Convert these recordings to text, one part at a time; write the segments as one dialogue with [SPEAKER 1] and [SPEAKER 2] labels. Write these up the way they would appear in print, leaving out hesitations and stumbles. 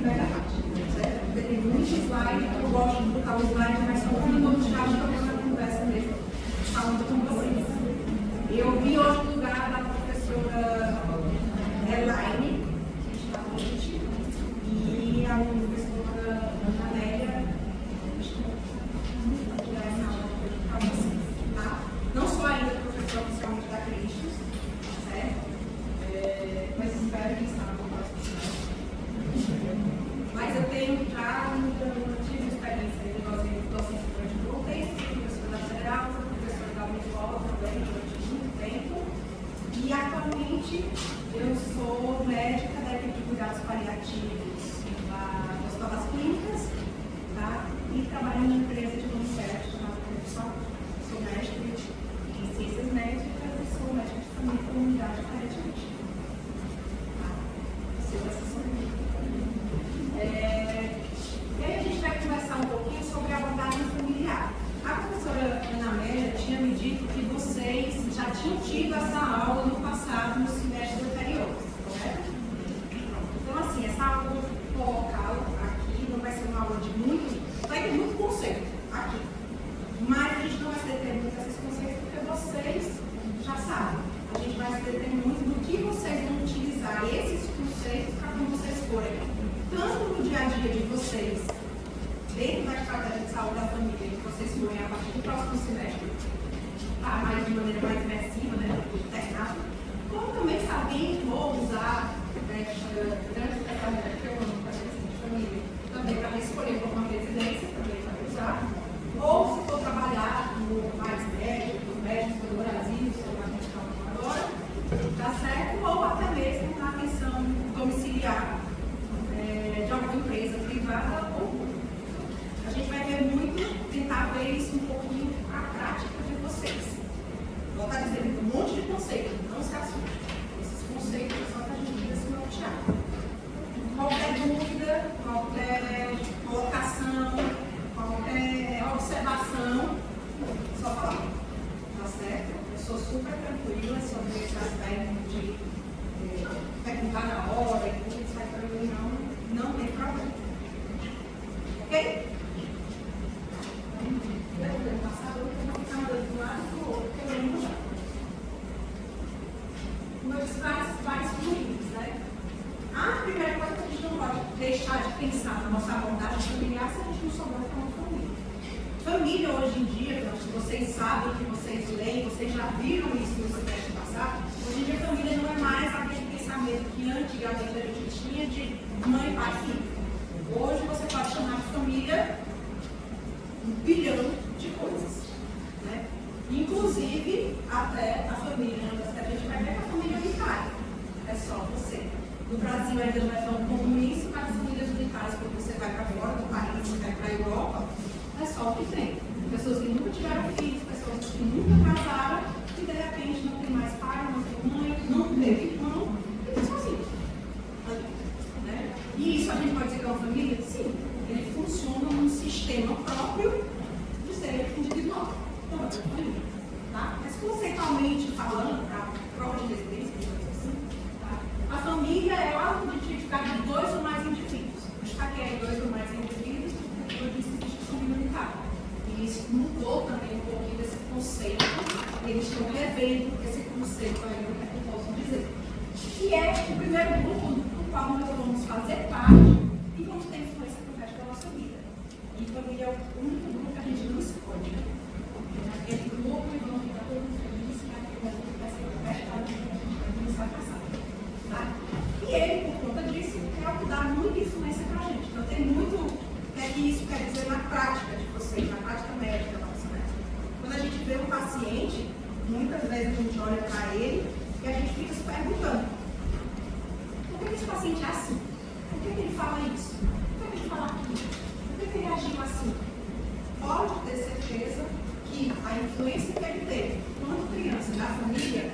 [SPEAKER 1] verdade. Certo? Porque tem muito slide, eu gosto de botar o slide, mas só quando eu estou na conversa mesmo, falando com vocês. Eu vi hoje no lugar da professora Elaine, que está hoje, e a professora Amélia, tá? Não sou ainda professora oficialmente da Cristos, certo? Mas espero que está no próximo semestre. Mas eu tenho já tive experiência de docência durante um bom tempo, professora da Federal, professora da Unifola também durante muito tempo. E atualmente eu sou médica da equipe de cuidados paliativos das Hospitais Clínicas, tá? E trabalho numa empresa de Monsanto chamada Profissão. Sou mestre em ciências médicas e sou médica de família e comunidade paliativista. E aí a gente vai conversar um pouquinho sobre a abordagem familiar. A professora Ana Amélia tinha me dito que vocês já tinham tido essa aula no passado, no semestre anterior, correto? Então, assim, essa aula eu vou colocá-la aqui, não vai ser uma aula de muito, vai ter muito conceito aqui. Mas a gente não vai se deter muito nesses conceitos porque vocês já sabem. A gente vai se deter muito no que vocês vão utilizar esses conceitos para quando vocês forem, tanto no dia a dia de vocês, dentro da estratégia de saúde da família, que vocês forem a partir do próximo semestre, tá? Mas de maneira mais imersiva, né, internada, como também se alguém for usar durante a estratégia que eu amo fazer de família, também para escolher por uma residência, também vai usar, ou se for trabalhar no mais médicos do Brasil, agora, tá certo? Ou até mesmo na atenção domiciliar de alguma empresa privada ou pública. A gente vai ver muito, tentar ver isso um pouquinho a prática de vocês. Vou estar dizendo um monte de conceitos, não se assustem. Esses conceitos é só para a gente ver se não tirar. Qualquer dúvida, qualquer colocação, qualquer observação, só falar. Tá certo? Eu sou super tranquila sobre esse aspecto de perguntar na hora e tudo isso para mim não tem problema. Ok? Eu passar eu vou ficar andando de um lado para o outro, querendo mudar. Como eu disse, vários fluidos, né? A primeira coisa que a gente não pode deixar de pensar na nossa abordagem familiar se a gente não souber como família. Família hoje em dia, vocês sabem que vocês leem, vocês já viram isso no semestre passado, hoje em dia a família não é mais aquele pensamento que antigamente a gente tinha de mãe, pai e filho. Hoje você pode chamar de família um bilhão de coisas. Né? Inclusive, até a família, a gente vai ver que a família unitária é só você. No Brasil ainda não é tão comum isso, mas as famílias unitárias, quando você vai para fora do país, você vai para a Europa, é só o que tem. Pessoas que nunca tiveram filhos, pessoas que nunca casaram, e de repente não tem mais pai, não tem mãe, não teve irmão, e está sozinho. Né? E isso a gente pode dizer que é uma família? Sim. Ele funciona num sistema próprio de ser individual. Então, é uma família. Tá? Mas conceitualmente falando, para prova de residência, assim, tá? A família é algo de tipificar de dois ou mais indivíduos. Eu destaquei dois ou mais indivíduos, porque eu disse que existe família unitária. E isso mudou também um pouquinho desse conceito. Eles estão revendo esse conceito aí, o que eu posso dizer. Que é o primeiro grupo do qual nós vamos fazer parte e vamos ter influência no resto da nossa vida. E família é o único grupo que a gente não escolhe. Aquele grupo e vamos ficar todo mundo feliz, mas vai ser o resto da vida que a gente vai começar a passar. Tá? E ele, por conta disso, é o que dá muita influência para a gente. Então tem muito que isso quer dizer na prática de vocês, na prática médica nossa, né? Quando a gente vê um paciente, muitas vezes a gente olha para ele e a gente fica se perguntando: por que esse paciente é assim? Por que ele fala isso? Por que ele fala aquilo? Por que ele agiu assim? Pode ter certeza que a influência que ele teve quando criança da família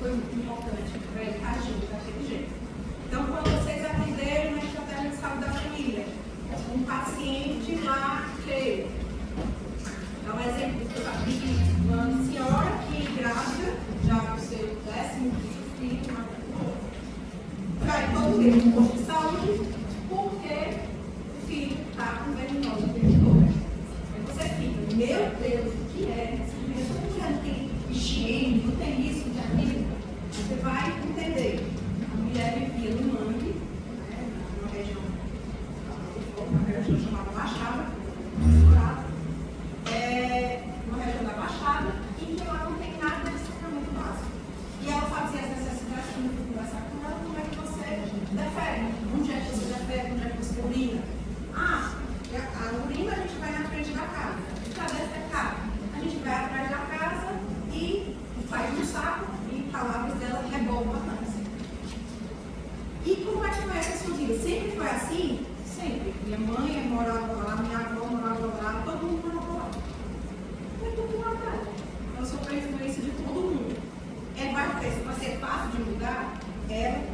[SPEAKER 1] foi muito importante para ele agir daquele jeito. Então, quando vocês aprenderem na estratégia de saúde da família, um paciente lá cheio. Dá um exemplo de uma senhora que grávida, já com o seu 10º filho, vai todo dia no posto de saúde, por coisa do que é, essa não tem higiene, não tem isso, não tem aquilo. Você vai entender. A mulher vivia no mangue, né, numa região chamada Baixada, uma região da Baixada, em que lá não tem nada de saneamento básico. E ela fazia as necessidades, quando eu fui conversar com ela, como é que você defere? Onde é que você defere? Onde é que você urina? A urina a gente vai na frente da casa. Para dentro da casa. A gente vai atrás da casa e faz um saco e palavras dela rebolvam a dança. E como é que foi essa sua vida? Sempre foi assim? Sempre. Minha mãe morava lá, minha avó morava lá, todo mundo morava lá. Foi tudo lá atrás. Eu sofri a influência de todo mundo. Vai ser fácil de mudar?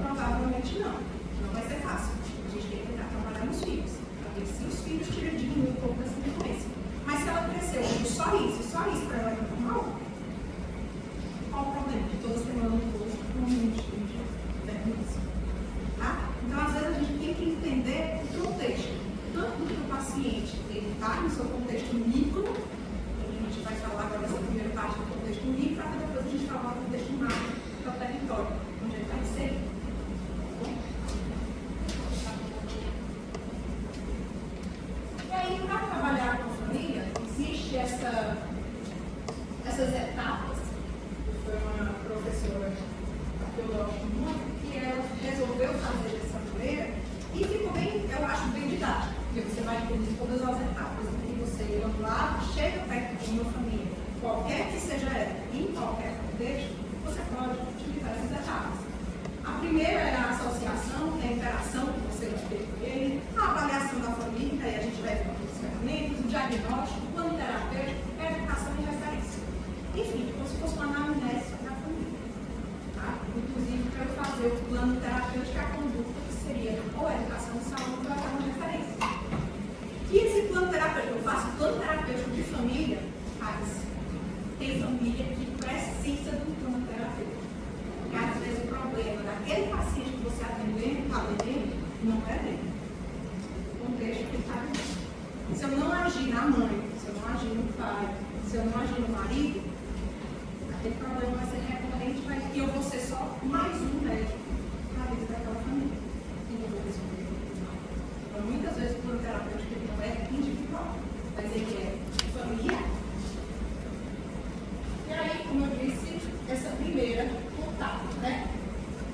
[SPEAKER 1] Provavelmente não. Não vai ser fácil. A gente tem que tentar trabalhar nos filhos. Para ver se os filhos diminuem um pouco dessa influência. Mas se ela cresceu só isso para ela é normal, qual o problema? De todas as semanas no curso, normalmente a gente deve isso. Tá? Então, às vezes, a gente tem que entender o contexto. Tanto do que o paciente está no seu contexto micro, a gente vai falar agora dessa primeira parte do contexto micro, para depois a gente falar do contexto macro, que é o território, onde ele está inserido. E aí, para trabalhar com a família, existe essas etapas. Foi uma professora que eu gosto muito, que ela resolveu fazer dessa maneira e ficou bem, eu acho, bem didático, porque você vai entender todas as etapas em que você, lá, chega perto de uma família, qualquer que seja ela, em qualquer contexto, você pode utilizar essas etapas. A primeira é a associação, a interação que você vai ter com ele, a avaliação da família, aí a gente vai ver os ferramentas, o diagnóstico, o plano terapêutico, a educação e referência. Enfim, como se fosse uma anamnese sobre a família. Tá? Inclusive, quero fazer o plano terapêutico, a conduta, que seria ou a educação de saúde ou a referência. E esse plano terapêutico, eu faço plano terapêutico de família, faz. Tem família que precisa de um plano terapêutico. Porque às vezes o problema daquele paciente que você está atendendo, não é dele. O contexto que está vivendo. Se eu não agir na mãe, se eu não agir no pai, se eu não agir no marido, aquele problema vai ser recorrente e eu vou ser só mais um médico na vida daquela família. E não vou resolver. Então, muitas vezes o plano terapêutico ele não é individual, mas ele é familiar. E aí, como eu disse, essa primeira contato, né?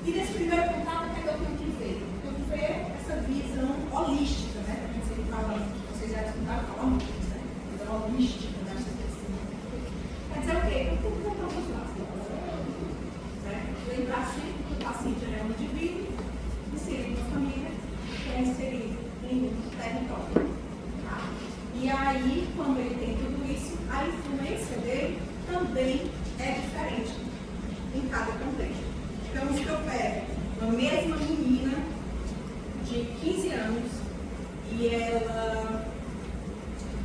[SPEAKER 1] E nesse primeiro contato, o que eu tenho que ver? Eu tenho que ver essa visão holística, né? A gente sempre fala, vocês já escutaram falar muito, né? Visão holística dessa questão. Quer dizer o quê? Tudo que eu estou lembrar sempre que o paciente é um indivíduo, inserido na família, que é inserido em um território. Tá? E aí, quando ele tem tudo isso, a influência dele também é diferente em cada contexto. Então, se eu pego uma mesma menina de 15 anos e ela...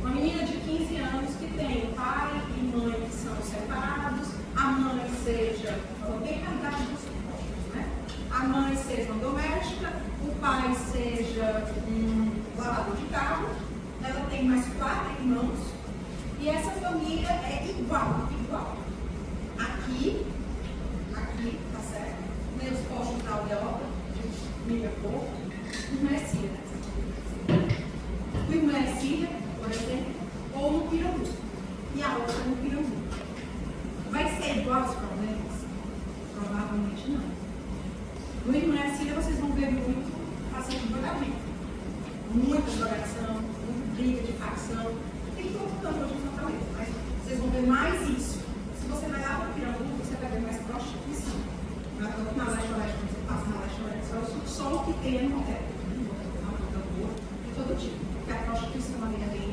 [SPEAKER 1] Uma menina de 15 anos que tem pai e mãe que são separados, a mãe seja, bem realidade dos supostos, né? A mãe seja uma doméstica, o pai seja um lavador de carro, ela tem mais 4 irmãos e essa família é igual. Aqui, tá certo? Meus postos da aldeota, de milha pouco, não é Síria, né? O irmão é Síria, por exemplo, ou no Pirambu, e a outra no Pirambu. Vai ser igual aos problemas? Provavelmente não. No irmão é Síria, vocês vão ver muito paciente de drogamento. Muita drogação, muita briga de facção. Tem todo canto de Fortaleza, mas vocês vão ver mais isso. Se você vai lá para o Pirambu, você vai ver mais prostituição. Na leste-oeste, quando você passa na leste-oeste, só o que tem é no hotel. De todo tipo. Porque a prostituição ali é bem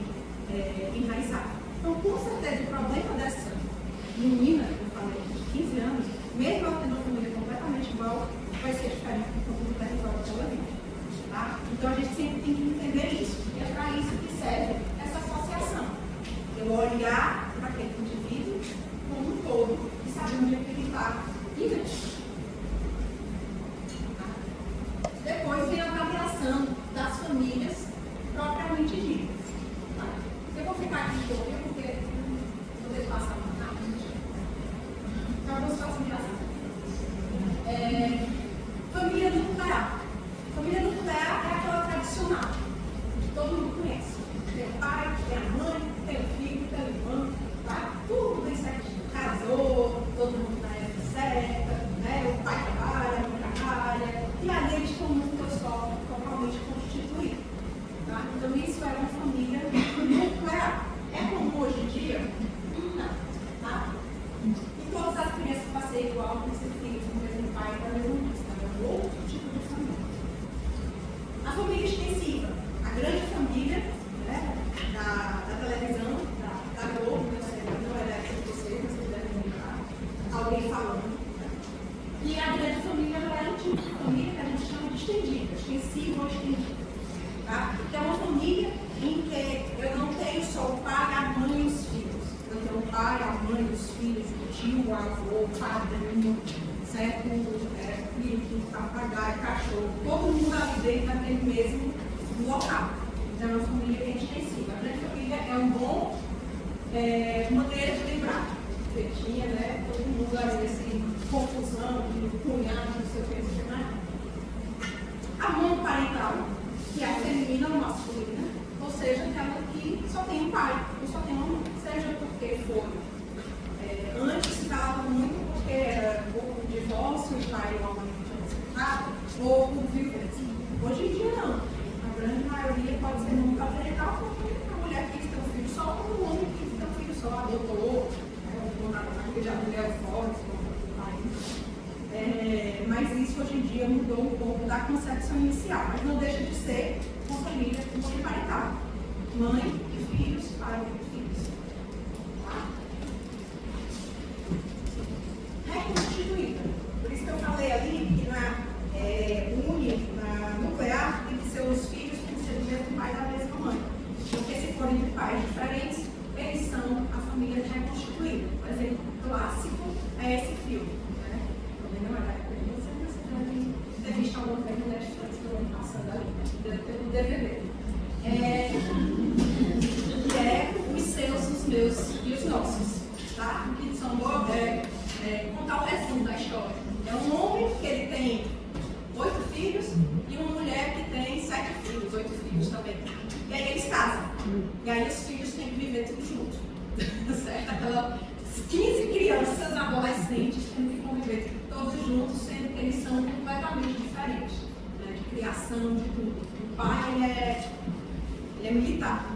[SPEAKER 1] enraizada. Então, com certeza, o problema dessa menina, que eu falei, de 15 anos, mesmo ela tendo uma família completamente igual, vai ser diferente do território que ela vive. Tá? Então, a gente sempre tem que entender isso. E é para isso que serve essa associação. Eu olhar para aquele indivíduo como um todo e saber onde é que ele está vivendo. Depois vem a avaliação das famílias propriamente ditas. Tá? Eu vou ficar aqui de olho porque uma situação engraçada. Família nuclear. Família nuclear é aquela tradicional, que todo mundo conhece. Tem o pai, tem a mãe, tem o filho, tem o irmão, tá? Tudo bem certinho. Casou, todo mundo na época certa, né? O pai trabalha, a mãe trabalha, e ali eles estão num só, totalmente constituído. Tá? Então isso era uma família nuclear. É comum hoje em dia? Não. Tá? E todas as crianças passam igual, com esse filho, com o mesmo pai, com a mesma mãe. É um outro tipo de família. A família extensiva, a grande família, né, da televisão, da Globo, não é dessa de vocês, mas vocês devem lembrar, alguém falando. Né? E a grande família não é um tipo de família que a gente chama de estendida, extensiva ou estendida. Tá? Então, é uma família em que eu não tenho só o pai, a mãe e os filhos. Eu tenho o pai, a mãe, os filhos, o tio, o avô, o padrinho, certo? Filho, papagaio, cachorro, todo mundo ali dentro daquele mesmo local. Então, é uma família bem extensiva. A grande família é uma boa maneira de lembrar. Porque tinha, né? Todo mundo ali, assim, confusão, cunhado, não sei o que, não sei mais. A monoparental, que é a feminina ou masculina, ou seja, aquela que só tem um pai, ou só tem uma mãe, seja porque foi. Antes se falava muito porque era ou por divórcio, o pai e a mãe não tinham separado, ou por viuvez. Hoje em dia não. A grande maioria pode ser monoparental porque a mulher quis ter um filho só, ou o homem quis ter um filho só, adotou, a mulher fora, mas isso hoje em dia mudou um pouco da concepção inicial, mas não deixa de ser uma família monoparental. Mãe e filhos, pai e filhos. Tá? Reconstituída. Por isso que eu falei ali que na nuclear, tem que ser os filhos, tem que ser do mesmo pai e da mesma mãe. Porque se forem de pais diferentes, eles são a família reconstituída. Por exemplo, clássico é esse filme. Né? Também não é da época de vocês, mas você deve ter visto alguma coisa no Netflix que eu vou passando ali. Deve ter no DVD. Que é os seus, os meus e os nossos. Tá? Que são contar o resumo da história. É um homem que ele tem 8 filhos e uma mulher que tem 7 filhos, 8 filhos também. E aí eles casam. E aí os filhos têm que viver tudo junto. Certo? Aquelas 15 crianças adolescentes tendo que conviver todos juntos, sendo que eles são completamente diferentes. Né? De criação, de tudo. O pai ele é militar,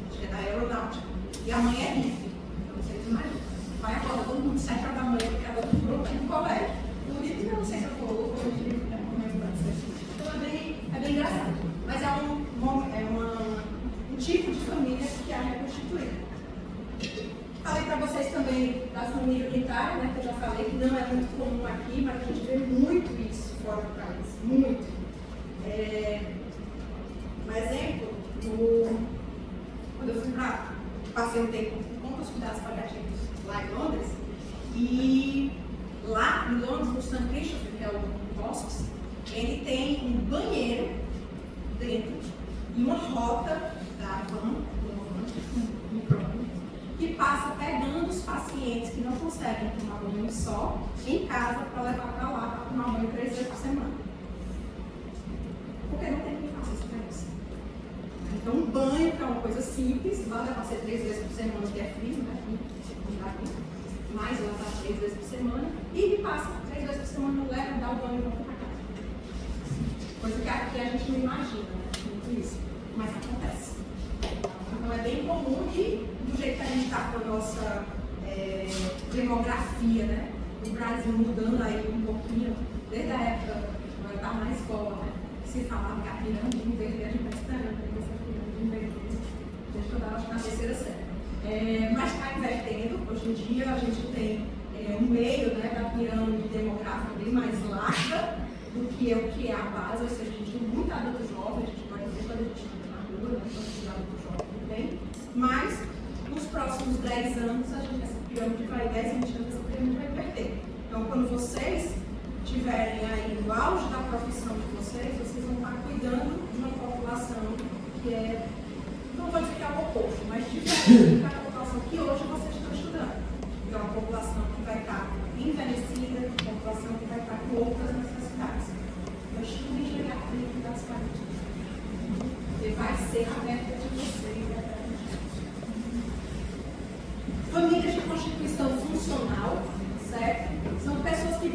[SPEAKER 1] acho que é da aeronáutica. E a mãe é hippie. Então vocês imaginam. O pai acorda todo mundo 7 horas da manhã, porque ela está no colégio. Por isso eu não sei se eu estou louco, então é bem engraçado. Mas é um tipo de família que é reconstituída. Falei para vocês também da família unitária, né, que eu já falei que não é muito comum aqui, mas a gente vê muito isso fora do país. Muito. Um exemplo, quando eu fui passei um tempo com os cuidados paliativos lá em Londres, e lá em Londres, no St. Christopher, que é o hospice, ele tem um banheiro dentro e uma rota da van, que passa pegando os pacientes que não conseguem tomar banho só em casa para levar para lá para tomar banho 3 vezes por semana. Porque não tem quem faça isso para isso. Então, um banho, que é uma coisa simples, vai levar ser 3 vezes por semana, que é frio, né? Mas ela está 3 vezes por semana e passa 3 vezes por semana, leva, dá o banho e volta para casa. Coisa que aqui a gente não imagina, né? Muito isso. Mas acontece. Então é bem comum e do jeito que a gente está com a nossa demografia, né? O Brasil mudando aí um pouquinho, desde a época quando eu estava na escola, né? Se falava que a pirâmide invertida, a gente está esperando que essa pirâmide invertida, desde que eu estava na terceira série. Mas está invertendo, hoje em dia a gente tem um meio, né, da pirâmide demográfica bem mais larga do que é a base, ou seja, a gente tem muito adulto jovem, a gente vai ver quando a gente está na rua, né, quando a adulto jovem também, mas nos próximos 10 anos essa pirâmide vai, 10, 20 anos, essa pirâmide vai inverter. Então, quando vocês estiverem aí no auge da profissão de vocês vão estar cuidando de uma população que é, não vou dizer que é o oposto, mas diferente da população que hoje vocês estão estudando. É uma população que vai estar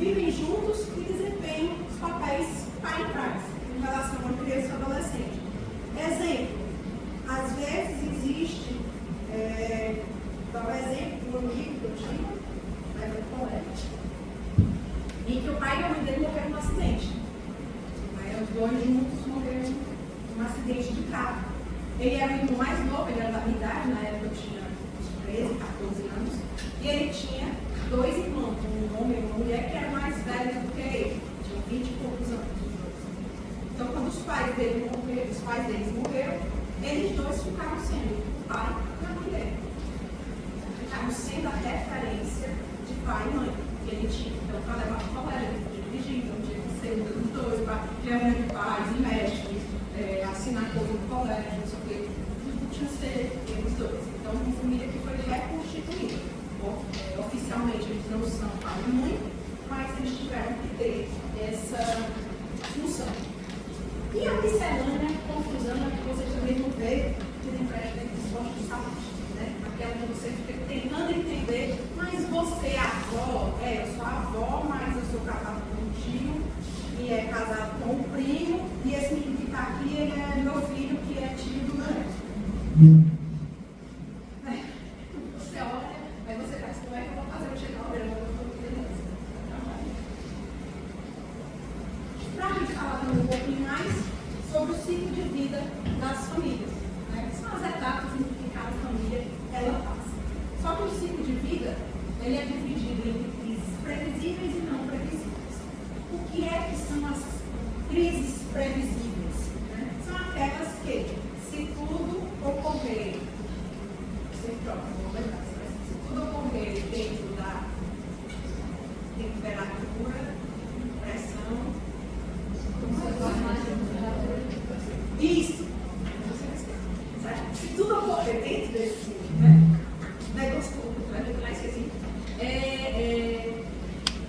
[SPEAKER 1] vivem juntos e desempenham os papéis parentais em relação a uma criança e adolescente. Exemplo, às vezes existe, dá um exemplo do amigo que eu tinha, no colégio, em que o pai e a mãe dele morreram num acidente. Os dois juntos morreram num acidente de carro. Ele era o irmão mais novo, ele era da minha idade, na época eu tinha 13, 14 anos, e ele tinha 2 irmãos, um homem e uma mulher que eram mais velhos do que ele, tinham 20 e poucos anos. Então, quando os pais deles morreram, eles dois ficaram sendo o pai e a mulher. Ficaram sendo a referência de pai e mãe que ele tinha. Então, para levar para o colégio, ele tinha que dirigir, então tinha que ser um dos dois, para reunião de pais e mestres, assinar coisa no colégio, não sei o quê. Tudo tinha que ser eles dois. Então, uma família que foi reconstituída. Oficialmente, eles não são pai e mãe, mas eles tiveram que ter essa função. E a miscelânea, confusão, é que vocês também vão ver que tem presta que gosta de saúde, né? Aquela que você fica tentando entender, mas você é avó, eu sou avó, mas eu sou casado com um tio, e é casado com um primo, e esse menino que está aqui, ele é meu filho, que é tio do meu. Você olha, aí você faz, como é que eu vou fazer? Eu chegar ao verão, eu vou fazer isso. Para a gente falar também um pouquinho mais sobre o ciclo de vida das famílias, né? São as etapas em que cada família ela passa. Só que o ciclo de vida ele é dividido entre crises previsíveis e não previsíveis. O que é que são as crises previsíveis? Né? São aquelas que, se tudo ocorrer, se tudo ocorrer dentro da temperatura, pressão, isso. Se tudo ocorrer dentro desse negócio todo,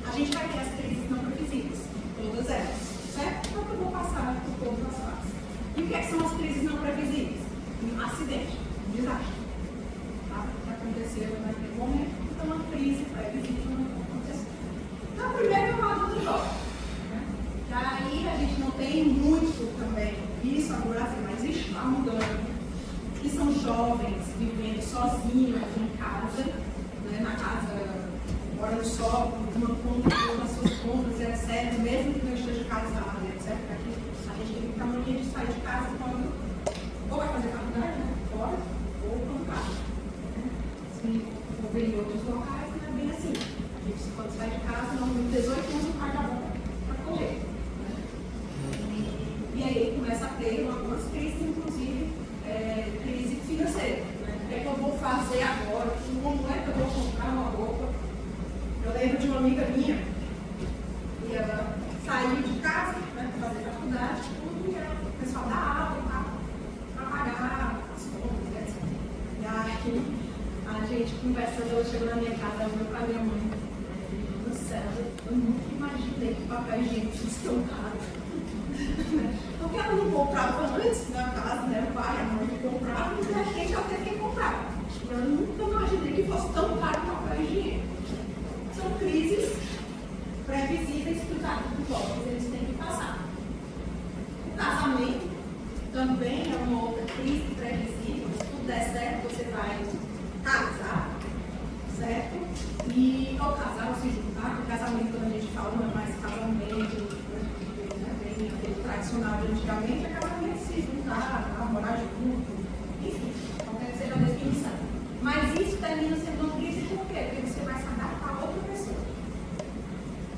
[SPEAKER 1] a gente vai ter as crises não previsíveis, todas elas, certo? Então eu vou passar por todas as fases. E o que são as crises não previsíveis? Um acidente, um desastre. Tá? Que aconteceu naquele momento, então uma crise previsível não aconteceu. Então, primeiro é o lado do jovem. Aí a gente não tem muito também isso no Brasil, mas isso está mudando. Que são jovens vivendo sozinhos em casa, né, na casa, morando só, uma conta, todas as suas contas, etc., mesmo que não esteja casado, etc. Aqui a gente tem muita mania de sair de casa quando ou vai fazer faculdade, né, fora, ou quando casa. Né? Se for ver em outros locais, não é bem assim. A gente, quando sai de casa, normalmente 18 anos, o pai já volta para correr. E aí começa a ter algumas crises, inclusive crise financeira. Né? O que é que eu vou fazer agora? Como é que eu vou comprar uma roupa? Eu lembro de uma amiga minha, e ela saiu de casa, né, para fazer faculdade, tudo, e ela começou a dar aula para pagar as contas, etc. E aí a gente conversando, ela chegou na minha casa, ela olhou para minha mãe, do céu, eu nunca imaginei que papel higiênico fosse tão caro. Porque ela não comprava antes na casa, né? O pai e a mãe compravam, e a gente até quem comprava. Eu nunca imaginei que fosse tão caro o papel higiênico. São crises previsíveis que os adultos eles têm que passar. O casamento também é uma outra crise previsível. Se tudo der certo, você vai casar, certo? E ao casar ou se juntar, o casamento, quando a gente fala, não é mais casamento, aquele tradicional de antigamente, é casamento se juntar, morar junto, enfim, qualquer que seja a definição. Mas isso termina sendo uma crise por quê? Porque você vai se adaptar a outra pessoa.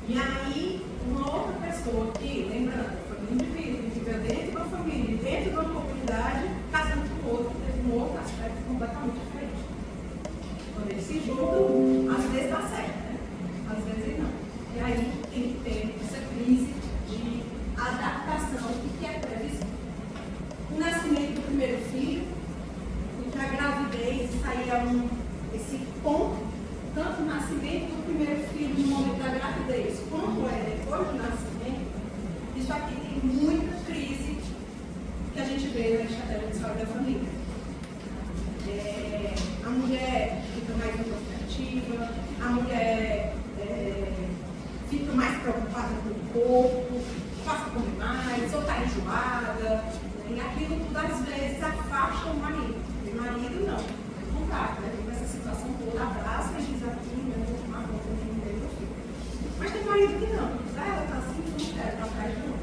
[SPEAKER 1] E aí, uma outra pessoa que, lembrando, foi um indivíduo que fica dentro de uma família, dentro de uma comunidade, casando com outro, tem um outro aspecto completamente diferente. Quando eles se juntam, às vezes dá certo, né? Às vezes não. E aí tem que ter essa crise de adaptação que é previsível. O nascimento do primeiro filho, entre a gravidez, saía esse ponto, tanto o nascimento do primeiro filho no momento da gravidez, quanto depois do nascimento, isso aqui tem muita crise que a gente vê na história da família. A mulher fica mais introspectiva, a mulher fica mais preocupada com o corpo, passa a comer mais, ou está enjoada, né? E aquilo tudo às vezes afasta o marido. E o marido não, é contrário, né? Nessa situação toda, abraça e diz aqui, eu vou tomar conta de mim, meu filho. Mas tem marido que não, diz, ela está assim, não quero, está atrás de não.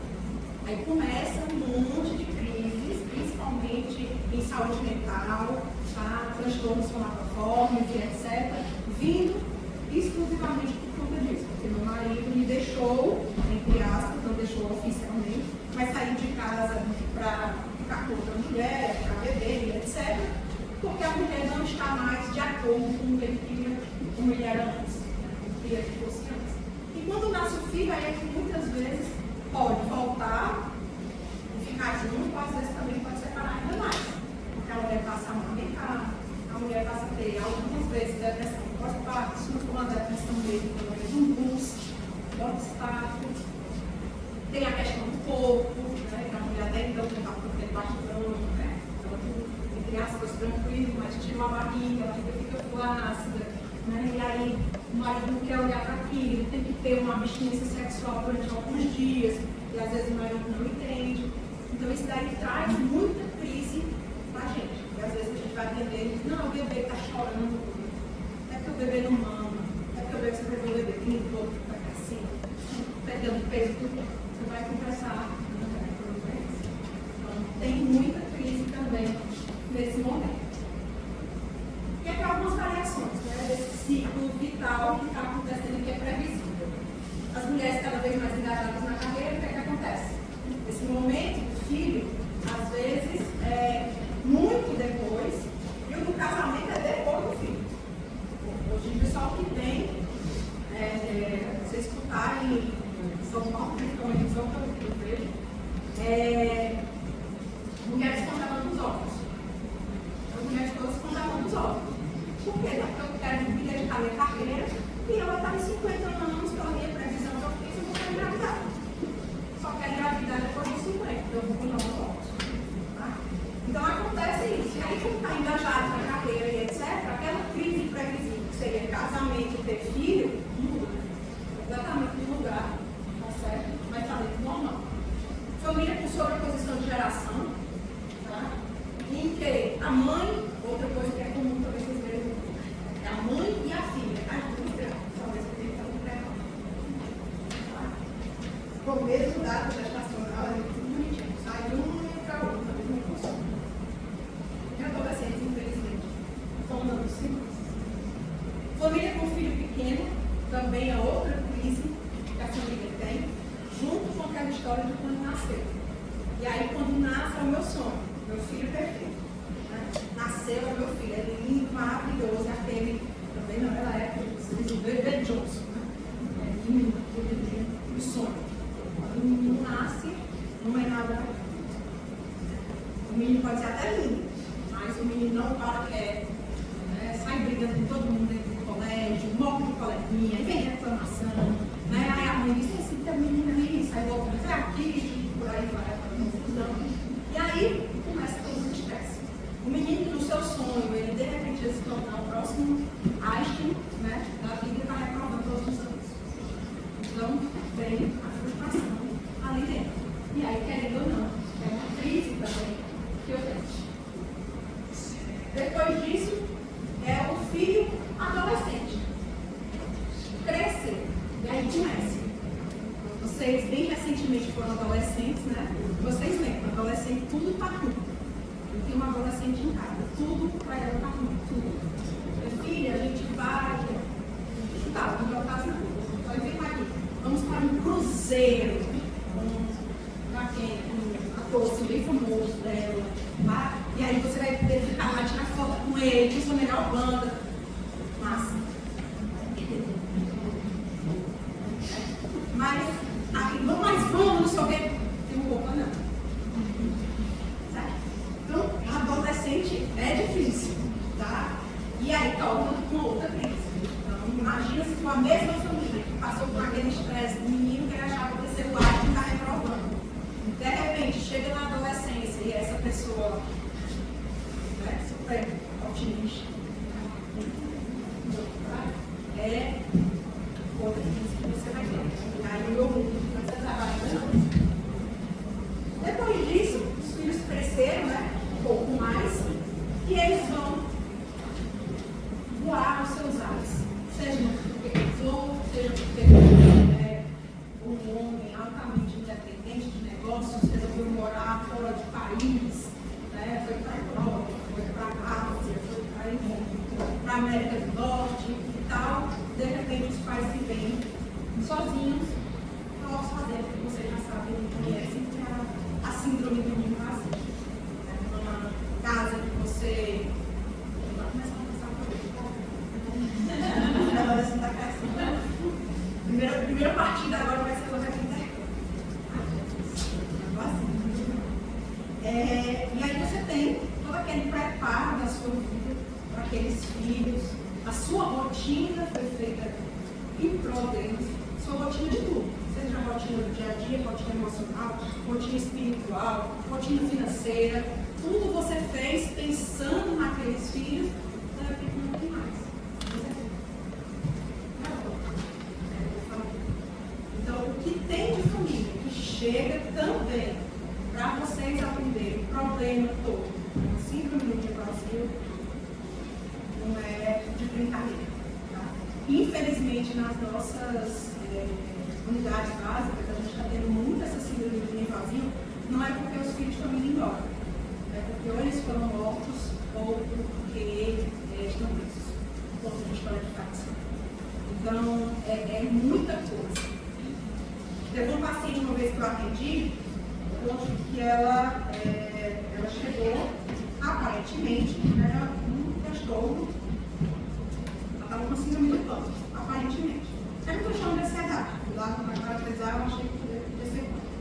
[SPEAKER 1] Aí começa um monte de crises, principalmente em saúde mental, tá? Transtornos somatofórmicos, etc., vindo exclusivamente por conta disso, porque meu marido me deixou, entre aspas, não deixou oficialmente, mas sair de casa para ficar com outra mulher, para beber, etc., porque a mulher não está mais de acordo com o que ele queria, como ele era antes, como queria que fosse antes. E quando nasce o filho, aí é que muitas vezes pode voltar e ficar junto, às vezes também pode separar ainda mais, porque a mulher passa a amamentar, a mulher passa a ter algumas vezes depressão pós-parto, se não for uma depressão mesmo, pelo menos um boost, pós-parto. Tem a questão do corpo, né, que a mulher até então não está com aquele bastão, né, ela entre aspas tranquilo, mas tira uma barriga, a barriga fica flácida, né, e aí o marido não quer olhar para aquilo, tem que ter uma abstinência sexual durante alguns dias, e às vezes o marido não entende. Então isso daí traz muita crise para a gente. E às vezes a gente vai atender e diz, não, o bebê está chorando, é porque o bebê não mama, é porque o bebê você pegou o bebê todo para cá assim, pegando peso tudo, você vai conversar. Então tem muita crise também nesse momento. E aqui algumas variações, né, desse ciclo vital que está acontecendo e que é previsível. As mulheres cada vez mais engajadas na carreira, o que é que acontece? Esse momento do filho, às vezes, é muito depois, e o do casamento é depois do filho. Hoje o pessoal que tem, você escutar em São Paulo, principalmente em São Paulo, que eu vejo, mulheres contavam dos óculos. As mulheres todas contavam dos óculos. Por quê? Porque eu quero me dedicar à minha carreira e ela está em 50 anos, pela minha previsão que eu fiz, eu vou querer engravidar. Só quero engravidar depois dos 50, então eu vou contar os óculos. Tá? Então acontece isso. E aí, quando está engajado na carreira e etc., aquela crise previsível, que seria casamento e ter filho, muda. Exatamente no lugar, tá certo? Mas está dentro do normal. Família com sobreposição de geração, tá? Em que a mãe, outra coisa que é comum também vocês verem, é a mãe e a filha, as duas grávidas, talvez que estão pré-natal. Com o mesmo dado gestacional, é muito bonitinho, sai de uma e para outra, na mesma função. E adolescentes, infelizmente, estão dando simples. Família com filho pequeno, também é outra crise que a família tem, junto com aquela história de quando nasceu. E aí, quando nasce, é o meu sonho, meu filho perfeito. Né? Nasceu, é meu filho, é lindo, maravilhoso, aquele, também naquela época, o bebê Johnson, né? É lindo, o sonho. Quando o menino nasce, não é nada. O menino pode ser até lindo, mas o menino não para quieto, né? Sai brigando com todo mundo dentro do colégio, morre de coleguinha, e vem reclamação, né? Aí a mãe diz, esse teu menino ali, sai voltando, é aqui, e por aí vai, confusão. E aí começa todo o estresse. O menino, no seu sonho, ele de repente ia se tornar o próximo Einstein, né? Da vida está reprovando todos os anos. Então, vem a frustração ali dentro. E aí, querendo ou não, é uma crise também que eu tenho. Depois disso, é o filho adolescente. Crescer. E aí começa. Vocês bem recentemente foram adolescentes, né? Vocês lembram, adolescente, tudo está ruim. Eu tenho uma adolescente em casa, tudo para ela está ruim, tudo. Minha filha, a gente vai. Tá, no meu caso não. Vai vir aqui. Vamos para um cruzeiro. Um ator assim, bem famoso dela. Tá? E aí você vai poder ficar lá, tirar foto com ele, com sua melhor banda. Massa. Mas vamos, não sei o quê. Tem um pouco, não. Certo? Então, a adolescente é difícil, tá? E aí torna uma outra crise. Então, imagina se for a mesma família que passou por aquele estresse do menino que ele achava que ser o árbitro está reprovando. De repente, chega na adolescência e essa pessoa, né, super otimista, é outra crise que você vai ter. pais que vêm sozinhos, nós fazemos, que vocês já sabem, conhecem, que é a síndrome do ninho vazio. É uma casa que você vai começar a passar por isso. Primeira partida agora vai ser o requinte. E aí você tem todo aquele preparo da sua vida para aqueles filhos, a sua rotina foi feita em prol deles, sua rotina de tudo, seja a rotina do dia a dia, rotina emocional, rotina espiritual, rotina financeira, tudo você fez pensando naqueles filhos, de repente não tem mais. Então, o que tem de família que chega também para vocês aprenderem o problema todo, a síndrome do ninho vazio, não é de brincadeira. Tá? Infelizmente, nas nossas unidades básicas, a gente está tendo muito essa síndrome do ninho vazio, não é porque os filhos estão indo embora, é porque ou eles foram mortos ou porque estão presos, como a gente pode ficar assim. Então, é muita coisa. Teve uma paciente uma vez que eu atendi, que ela chegou, aparentemente, era um transtorno, ela estava com síndrome do pânico, aparentemente. É que eu chamo de ansiedade, lá para caracterizar, eu achei que poderia ser pânico.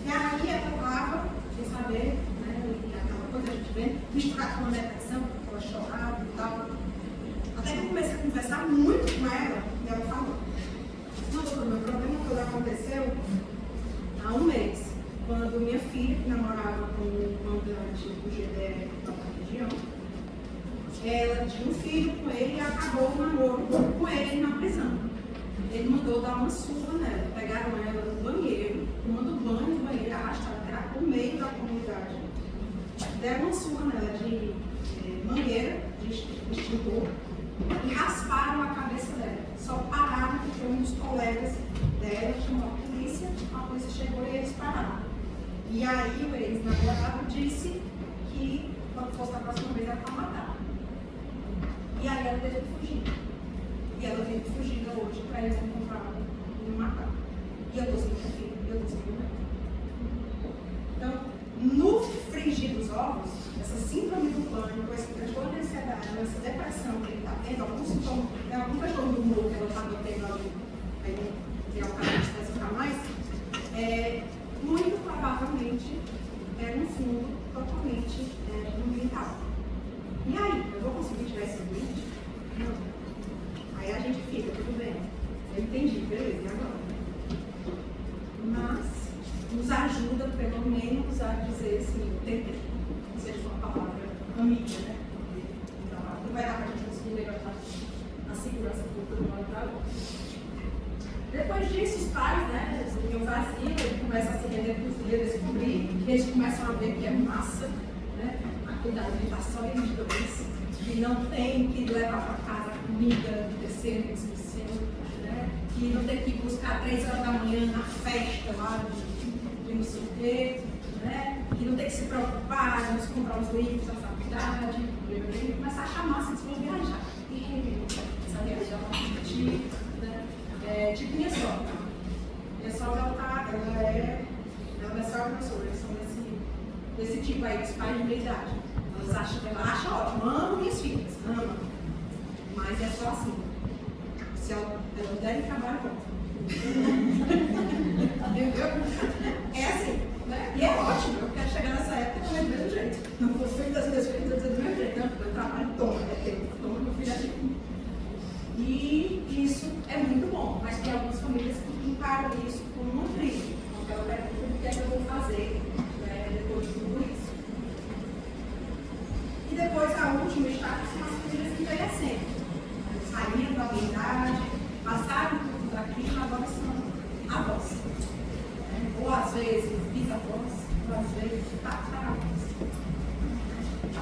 [SPEAKER 1] E aí ela estava, sem saber, né, e aquela coisa a gente vê, misturada com uma depressão, ela chorava e tal. Até que eu comecei a conversar muito com ela, e ela falou: não, o meu problema todo aconteceu há um mês. Quando minha filha, que namorava com um comandante do GDR da região, ela tinha um filho com ele e acabou o namoro com ele na prisão. Ele mandou dar uma surra nela, pegaram ela no banheiro, tomando banho no banheiro, arrastaram ela para o meio da comunidade, deram uma surra nela de mangueira, de extintor, e rasparam a cabeça dela. Só pararam porque um dos colegas dela chamou a polícia chegou e eles pararam. E aí o ex-namorado disse que quando fosse a próxima vez era para matar. E aí ela teve que fugir. E ela veio fugida hoje para eles encontrarem e me matar. E eu estou sem minha filha, eu estou sem meu neto. Então, no frigir dos ovos, essa síndrome do pânico, esse transtorno de ansiedade, essa depressão que ele está tendo, algum sintoma, algum transtorno do humor que ela está tendo ali, que é o caso de especificar mais, muito provavelmente no fundo totalmente ambiental. E aí, eu vou conseguir tirar esse ambiente? Não. Aí a gente fica, tudo bem. Eu entendi, beleza, e agora? Mas nos ajuda pelo menos a dizer assim, eu tentei. Não seja uma palavra amiga, né? Não vai dar para a gente conseguir levantar a segurança pública do lado da outra. Depois disso, os pais, né, eu vazio, eles começam a se render para os líderes, descobrir, eles começam a ver que é massa, né, a cuidar da alimentação e de dois, que não tem que levar para casa comida de terceiro, né, que não tem que buscar 3 horas da manhã na festa lá de não sei o quê, né, que não tem que se preocupar em comprar os livros da faculdade, e começar a chamar se eles vão viajar. E essa viagem vai repetir, né? Tipo minha sogra. Minha sogra, ela não é só professora, eles são desse tipo aí, dos pais de meia idade. Ela acha ótimo, amo minhas filhas, ama. Mas é só assim. Se ela der trabalho, entendeu? É assim, né? E é ótimo, eu quero chegar nessa época do mesmo jeito. Não vou filho das minhas filhas do mesmo jeito, não, eu trabalho, toma meu filho aqui. E isso é muito bom, mas tem algumas famílias que encaram isso como uma crise. Então, eu pergunto o que é que eu vou fazer depois de tudo isso. E depois, a última estágio são as famílias envelhecendo. Saíram da idade, passaram por tudo aquilo, agora são avós. Ou às vezes bisavós, ou às vezes tataravós.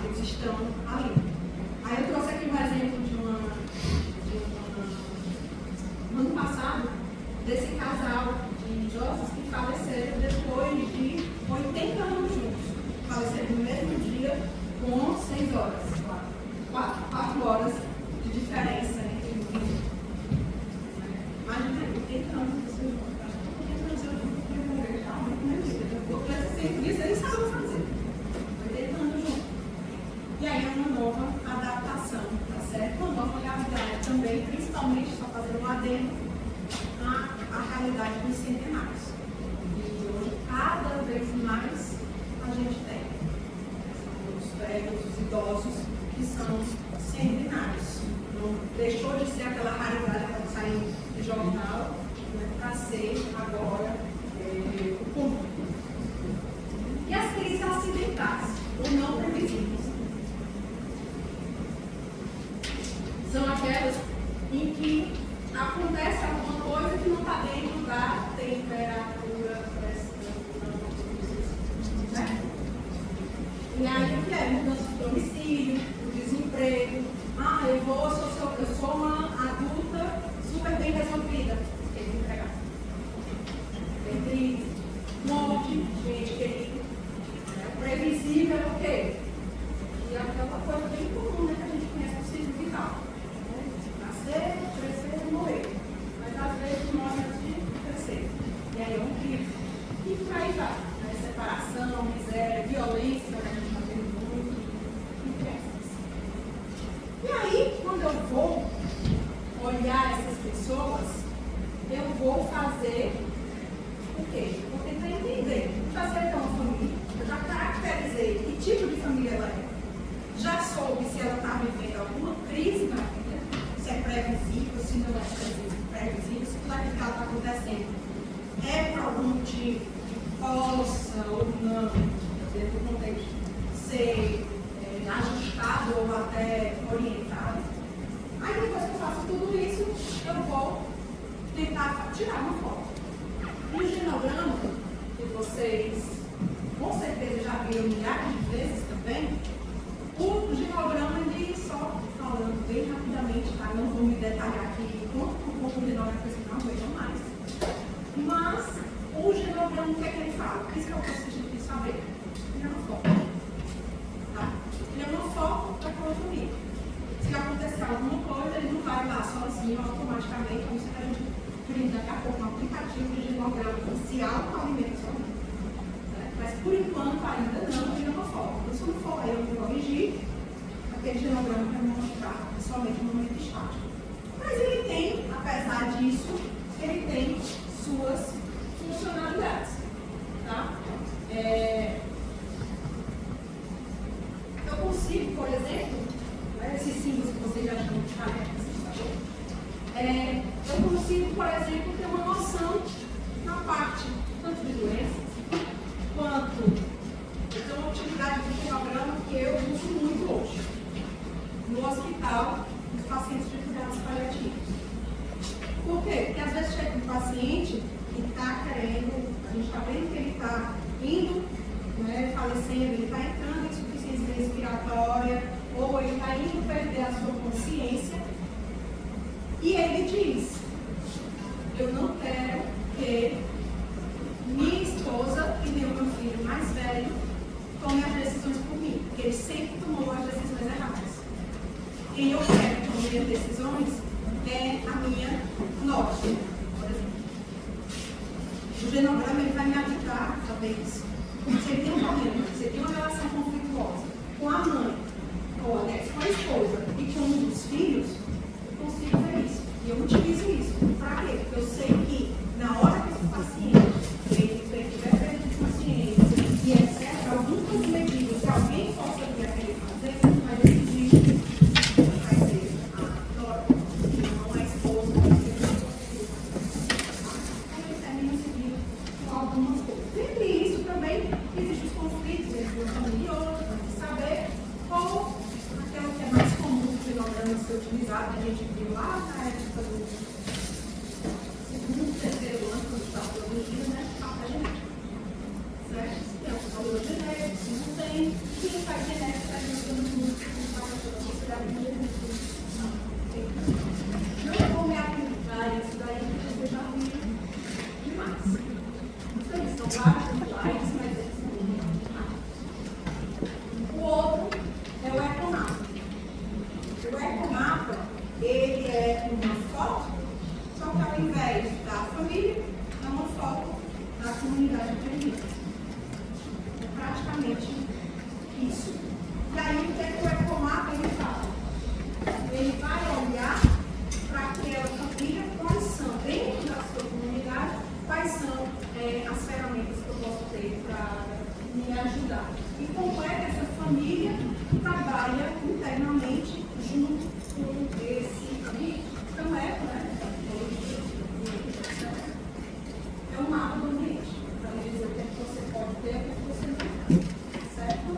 [SPEAKER 1] Eles estão ali. Aí eu trouxe aqui um exemplo de no ano passado, desse casal de idosos que faleceram depois de 80 anos juntos. Faleceram no mesmo dia com 6 horas, 4 horas de diferença entre o vídeo. trazendo a realidade dos centenários. E hoje, cada vez mais, a gente tem os velhos, os idosos, que são os centenários. Não deixou de ser aquela raridade para sair de jornal, né, para ser agora o comum. E as crises acidentais, ou não previsíveis, são aquelas em que acontece alguma coisa que não está dentro da temperatura, né? E aí o que é? Mudança de domicílio, o desemprego. Eu sou uma adulta super bem resolvida. Desempregada. Tem crise, morte, gente querida. Previsível é o quê? E aquela coisa bem comum, né, que a gente conhece do ciclo vital. Nascer, crescer e morrer. Mas às vezes morre antes de crescer. E aí é um crise. E por aí vai. Né? Separação, miséria, violência, que a gente está vendo muito, e festas. E aí, quando eu vou olhar essas pessoas, eu vou fazer o quê? Vou tentar entender. Já sei que é uma família, eu já caracterizei que tipo de família ela é. Já soube se ela está vivendo alguma crise na vida, se é previsível, se não é previsível, se tudo aquilo que ela está acontecendo é por algum motivo que possa ou não, dentro do contexto, ser ajustado ou até orientado. Aí depois que eu faço tudo isso, eu vou tentar tirar uma foto. E o genograma, que vocês com certeza já viram milhares de vezes também, o genograma, ele só falando bem rapidamente, tá? Não vou me detalhar aqui quanto o genograma não vejam mais. Mas o genograma, o que é que ele fala? Isso que eu preciso de saber. Ele é uma foto. Tá? Ele é uma foto daquela família. Se acontecer alguma coisa, ele não vai lá sozinho, automaticamente, como se a gente cria daqui a pouco um aplicativo de genograma que se autoalimenta sozinho. Mas por enquanto ainda não, ele é uma foto. Se não for, aí eu vou corrigir aquele genograma para mostrar somente no momento estático. Mas ele tem, apesar disso, ele tem suas funcionalidades. Tá? Eu consigo, por exemplo, esses símbolos que vocês já chamam de canecas, eu consigo, por exemplo, ter uma noção na parte tanto de doenças quanto de uma utilidade do genograma que eu uso muito hoje no hospital dos pacientes de cuidados paliativos. Por quê? Porque às vezes chega um paciente que está querendo, a gente está vendo que ele está indo, né, falecendo, ele está entrando em insuficiência respiratória, ou ele está indo perder a sua consciência, e ele diz: eu não quero que minha esposa e meu filho mais velho tomem as decisões por mim, porque ele sempre tomou as decisões erradas. Quem eu quero que tome as decisões é a minha norte, por exemplo. O genograma ele vai me ajudar a ver isso. Se ele tem um problema, se ele tem uma relação conflituosa com a mãe, ou aliás, com a esposa e com um dos filhos, eu consigo ver isso. E eu utilizo isso. Para quê? Porque eu sei que na hora que esse paciente ele tiver perda de consciência e etc., algumas medidas que alguém possa vir a querer fazer, vai decidir vai ser a nora, não a esposa, vai ser a filha. Aí ele termina seguindo com algumas coisas. Entre isso também existem os conflitos entre uma família e outra, para saber qual aquela que é mais comum do genograma ser utilizado, a gente viu lá na época do segundo, terceiro ano, quando estava produzindo, né? A genética. Certo? Tem o valor genético, se não tem, quem faz genética está ajudando muito, quem faz a sociedade genética. Não vou me aplicar isso daí, porque você já viu demais. Então, eles são vários slides, mas eles são demais. O outro é o ecomapa. O ecomapa, ele é uma foto, só que ao invés da família, é uma foto da comunidade feminina. É praticamente isso. E aí, o que é que o ecomapa ele fala? Ele vai olhar para aquela família com são, dentro da sua comunidade, quais são as ferramentas que eu posso ter para me ajudar. E como é que essa família trabalha internamente junto com esse ambiente. Então, né? É um mapa do ambiente, para dizer o que é que você pode ter e o que é que você não tem. Certo?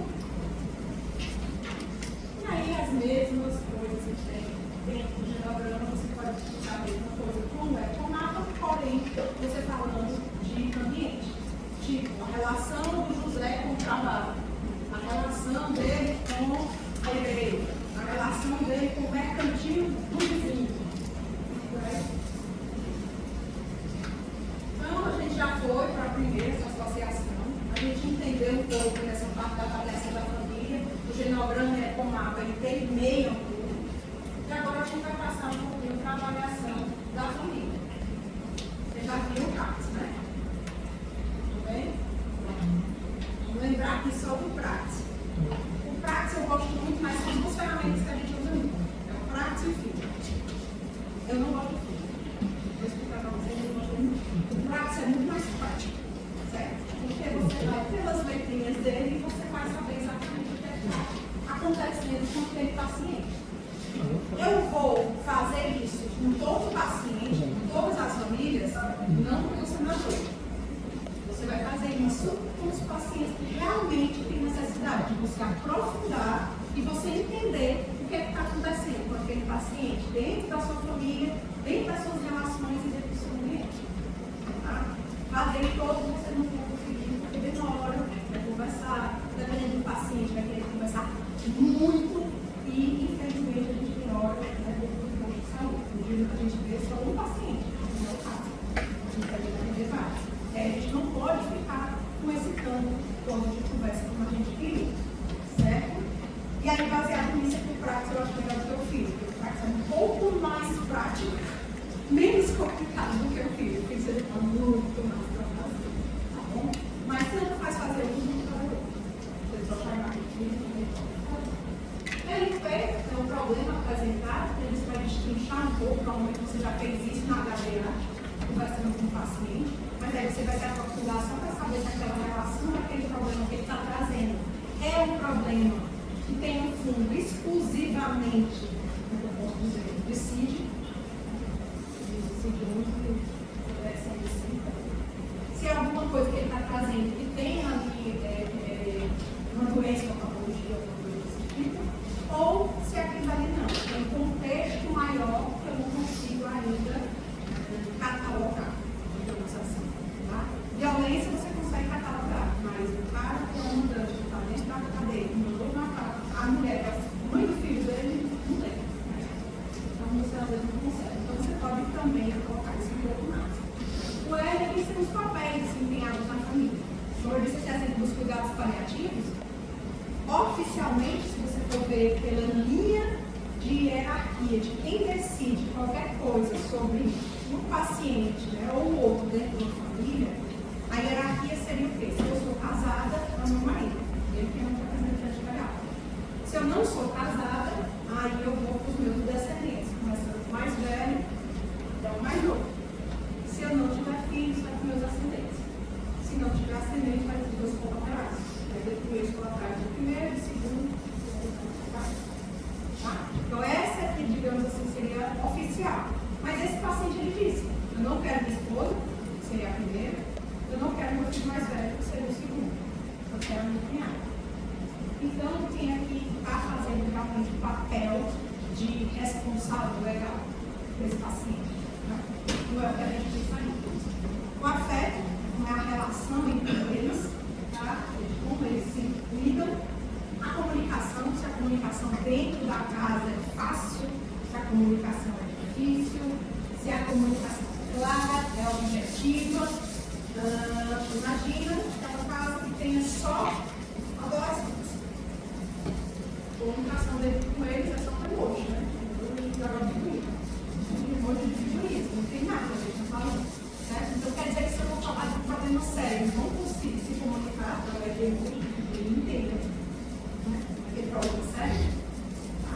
[SPEAKER 1] E aí, as mesmas coisas que tem dentro do genograma, você pode explicar a mesma coisa como é com o mapa, porém, você falando de ambiente. Tipo, a relação do José com o trabalho, a relação dele com a igreja, a relação dele com o mercantil do vizinho. Então, a gente já foi para a primeira associação, a gente entendeu um pouco dessa parte da avaliação da família, o genograma com o mapa, ele tem meio tudo, e agora a gente vai passar um pouquinho para a avaliação da família. Você já viu o CAPS, né? Tudo bem? Vamos lembrar aqui sobre o PRATS. O PRATS eu gosto muito, mas são duas ferramentas que a gente usa muito. É o PRATS e o FIG. Eu não gosto do FIG. Vou explicar para vocês, eu gosto muito. O PRATS é muito mais prático, certo? Porque você vai pelas letrinhas dele e você vai saber exatamente o que está acontecendo com aquele paciente. Eu vou fazer isso com todo paciente, com todas as famílias, não com o senador. Você vai fazer isso com os pacientes que realmente têm necessidade de você aprofundar e você entender o que está acontecendo com aquele paciente dentro da sua família, dentro das suas relações e dentro do seu ambiente. Tá? Fazer todos você não vai conseguir, porque demora, vai conversar, dependendo do paciente, vai querer conversar muito e, infelizmente, a gente ignora dentro do posto de saúde. A gente vê só um paciente, não é o caso. A gente vai atender vários. A gente não pode ficar com esse campo todo de conversa como a gente queria, certo? E aí, baseado nisso, aqui o prático eu acho melhor do que o filho, porque o prático é um pouco mais prático, menos complicado do que o filho, porque você está muito mais para fazer, tá bom? Mas tanto faz fazer um do que fazer outro. Você só vai mais LP é um problema apresentado, ele vai destrinchar um pouco, provavelmente você já fez isso na HDA, conversando com o paciente, mas aí você vai ter a oportunidade só para saber se aquela relação, aquele problema que ele está trazendo é um problema que tem um fundo exclusivamente, como eu posso dizer, de CID, se é alguma coisa que ele está trazendo que tem ali uma doença, uma patologia, alguma coisa desse tipo, ou se aquilo ali não, tem um contexto maior que eu não consigo ainda catalogar, digamos assim. Tá? Violência você consegue catalogar, mas o cara que é um mudante que está dentro da cadeia, que mandou matar a mulher, a mãe do filho dele, não tem. Então você às vezes não consegue. Então você pode também colocar isso um pouco mais. O L tem seus papéis desempenhados na família. Como eu disse, esse exemplo dos cuidados paliativos, oficialmente, se você for ver pela linha de hierarquia de quem decide qualquer coisa sobre um paciente, né, ou o outro dentro da família, a hierarquia seria o quê? Se eu sou casada, é o meu marido, ele que é um representante legal. Se eu não sou casada, aí eu vou para os meus descendentes, começando do mais velho até o mais novo. Se eu não tiver filhos, vai para os meus ascendentes. Se não tiver ascendente, vai para os meus colaterais. Vai destruir os colaterais do primeiro, do segundo, tá? Então essa aqui, digamos assim, seria oficial. Mas esse paciente, ele disse, eu não quero minha esposa, que seria a primeira, eu não quero meu filho mais velho, que seria o segundo. Eu quero a minha cunhada. Então, tem aqui que está fazendo realmente o papel de responsável legal desse paciente. Né? Não é o que a gente diz aí. O afeto não é a relação entre eles, tá? Como eles se cuidam. A comunicação, se a comunicação dentro da casa é fácil, se a comunicação é difícil, se a comunicação é clara, é objetiva. Imagina aquela casa que tenha só adolescentes. A comunicação dele com eles é só para hoje, né? Hoje de figurinhas, não tem nada, a gente não fala. Certo? Então quer dizer que se eu vou falar de um problema sério, eles vão conseguir se comunicar através de ele inteiro. Né? Aquele problema sério. Tá?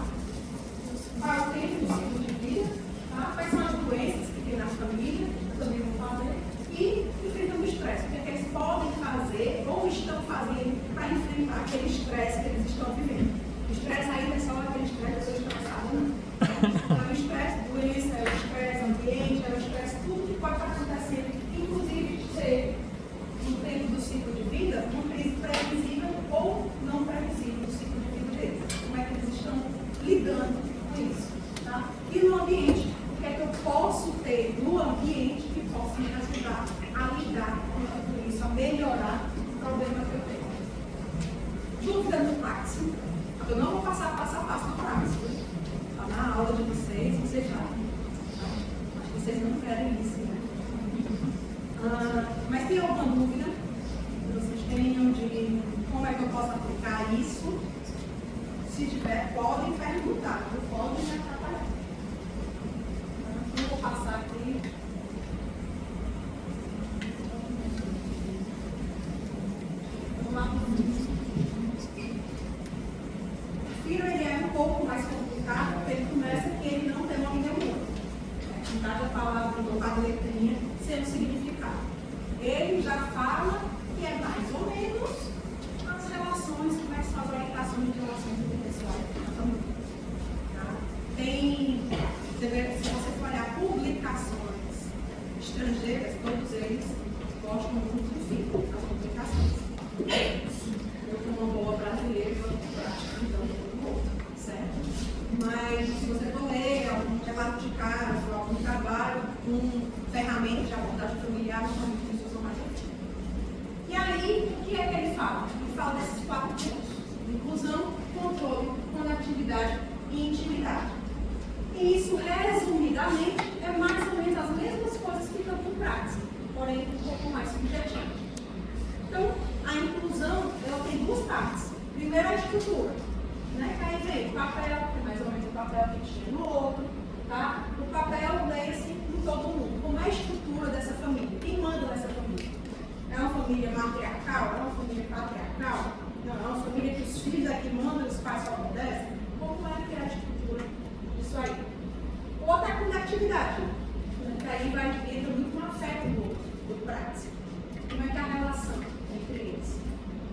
[SPEAKER 1] Qual é o tempo do ciclo de vida? Tá? Quais são as doenças que tem na família? ambiente que possa me ajudar a lidar com tudo isso, a melhorar o problema que eu tenho. Dúvida no práximo. Eu não vou passar passo a passo no práximo. Está na aula de vocês já. Acho que vocês não querem isso, né? Mas tem alguma dúvida que vocês tenham de como é que eu posso aplicar isso? Se tiver, podem perguntar, não podem me atrapalhar. Não vou passar aqui. Vamos lá. O filho ele é um pouco mais complicado, porque ele começa que ele não tem uma linha única. Em cada palavra ou cada letrinha sem um significado. Ele já fala que é mais ou menos as relações, como é que são as orientações de relações interpessoais da família. Tá? Tem, se você for olhar publicações estrangeiras, todos eles gostam muito do filho, das publicações. Eu, como uma boa brasileira, pratico então todo outro, certo? Mas se você for ler algum relato de casos ou algum trabalho com ferramentas de abordagem familiar, normalmente eles usam mais aqui. E aí, o que é que ele fala? Ele fala desses 4 pontos: inclusão, controle, conectividade e intimidade. E isso, resumidamente, é mais ou menos as mesmas coisas que estão em prática, porém um pouco mais subjetivo. Então, a inclusão, ela tem 2 partes. Primeiro, a estrutura, né? Que aí vem o papel, que é mais ou menos o papel que tinha no outro, tá? O papel lê-se em todo mundo. Como é a estrutura dessa família? Quem manda nessa família? É uma família matriarcal? É uma família patriarcal? Não, é uma família que os filhos aqui mandam e os pais só obedecem? Como é que é a estrutura disso aí? Outra é a conectividade. Que aí entra muito no afeto do prático. Como é que é a relação entre eles?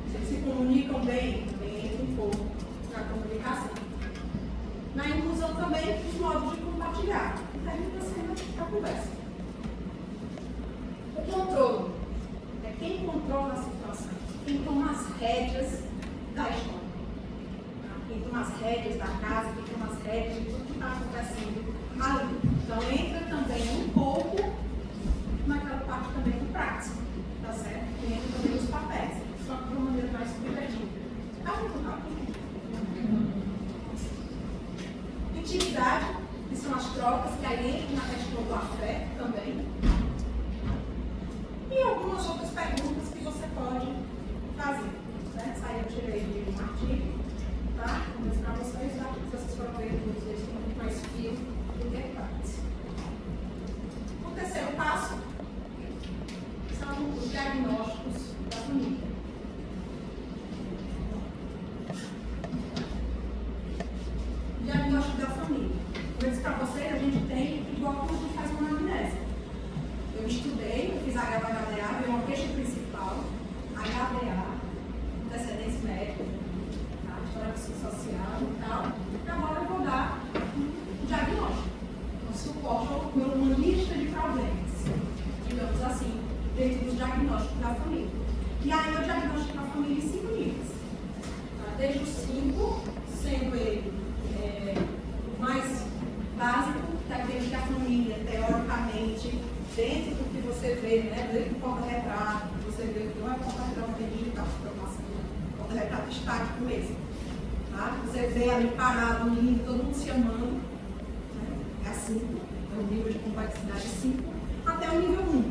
[SPEAKER 1] Se eles se comunicam bem, também entra um pouco na comunicação. Na inclusão também, os modos de compartilhar. E termina sendo a conversa. O controle. É quem controla a situação. Quem toma as rédeas da história. Quem toma as rédeas da casa, quem toma as rédeas de tudo que está acontecendo ali. Então entra também um pouco naquela parte também do prático. Tá certo? E entra também os papéis. Só que de uma maneira mais subjetiva. Tá muito rápido. Intimidade, que são as trocas que aí entram na questão do afeto também. E algumas outras perguntas que você pode fazer. Certo? Isso aí eu tirei de um artigo, tá? Vou mostrar para vocês, tá? Se vocês forem ver todos eles com muito mais fio do que parte. O terceiro passo são os diagnósticos da família. Diagnóstico da família. Eu disse para vocês, a gente tem igual como a gente faz uma anamnese. Eu estudei, eu fiz HDA, veio uma queixa principal, HDA, antecedentes médicos, tá? História psicossocial e tal. E agora eu vou dar um diagnóstico, um suporte ao uma lista de problemas, digamos assim, dentro do diagnóstico da família. E aí eu diagnóstico da família em 5 níveis. Tá? Desde os 5, sendo ele o mais básico, daquele que a família, teoricamente, dentro do que você vê, né, dentro do porta-retrato, você vê que não é porta-retrato digital, porta-retrato estático mesmo. Tá? Você vê ali parado, lindo, todo mundo se amando. Né? É assim, é o nível de complexidade 5, até o nível 1,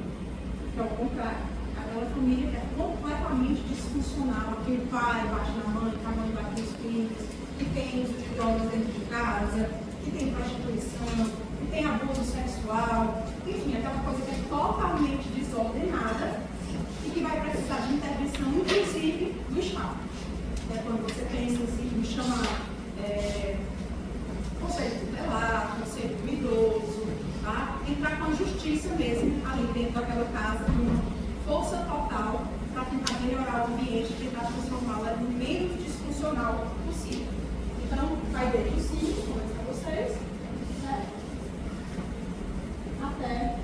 [SPEAKER 1] que é o contrário. Aquela família que é completamente disfuncional, que o pai bate na mãe, que a mãe bate nos filhos, que tem uso de drogas dentro de casa, que tem prostituição, que tem abuso sexual, enfim, aquela coisa que é totalmente desordenada e que vai precisar de intervenção, inclusive, do Estado. É quando você pensa assim, chamar conselho tutelar, conselho do idoso, tá? Entrar com a justiça mesmo ali dentro daquela casa, com uma força total para tentar melhorar o ambiente, tentar transformá-la no menos disfuncional possível. Então, vai desde o 5, como para vocês, né? Até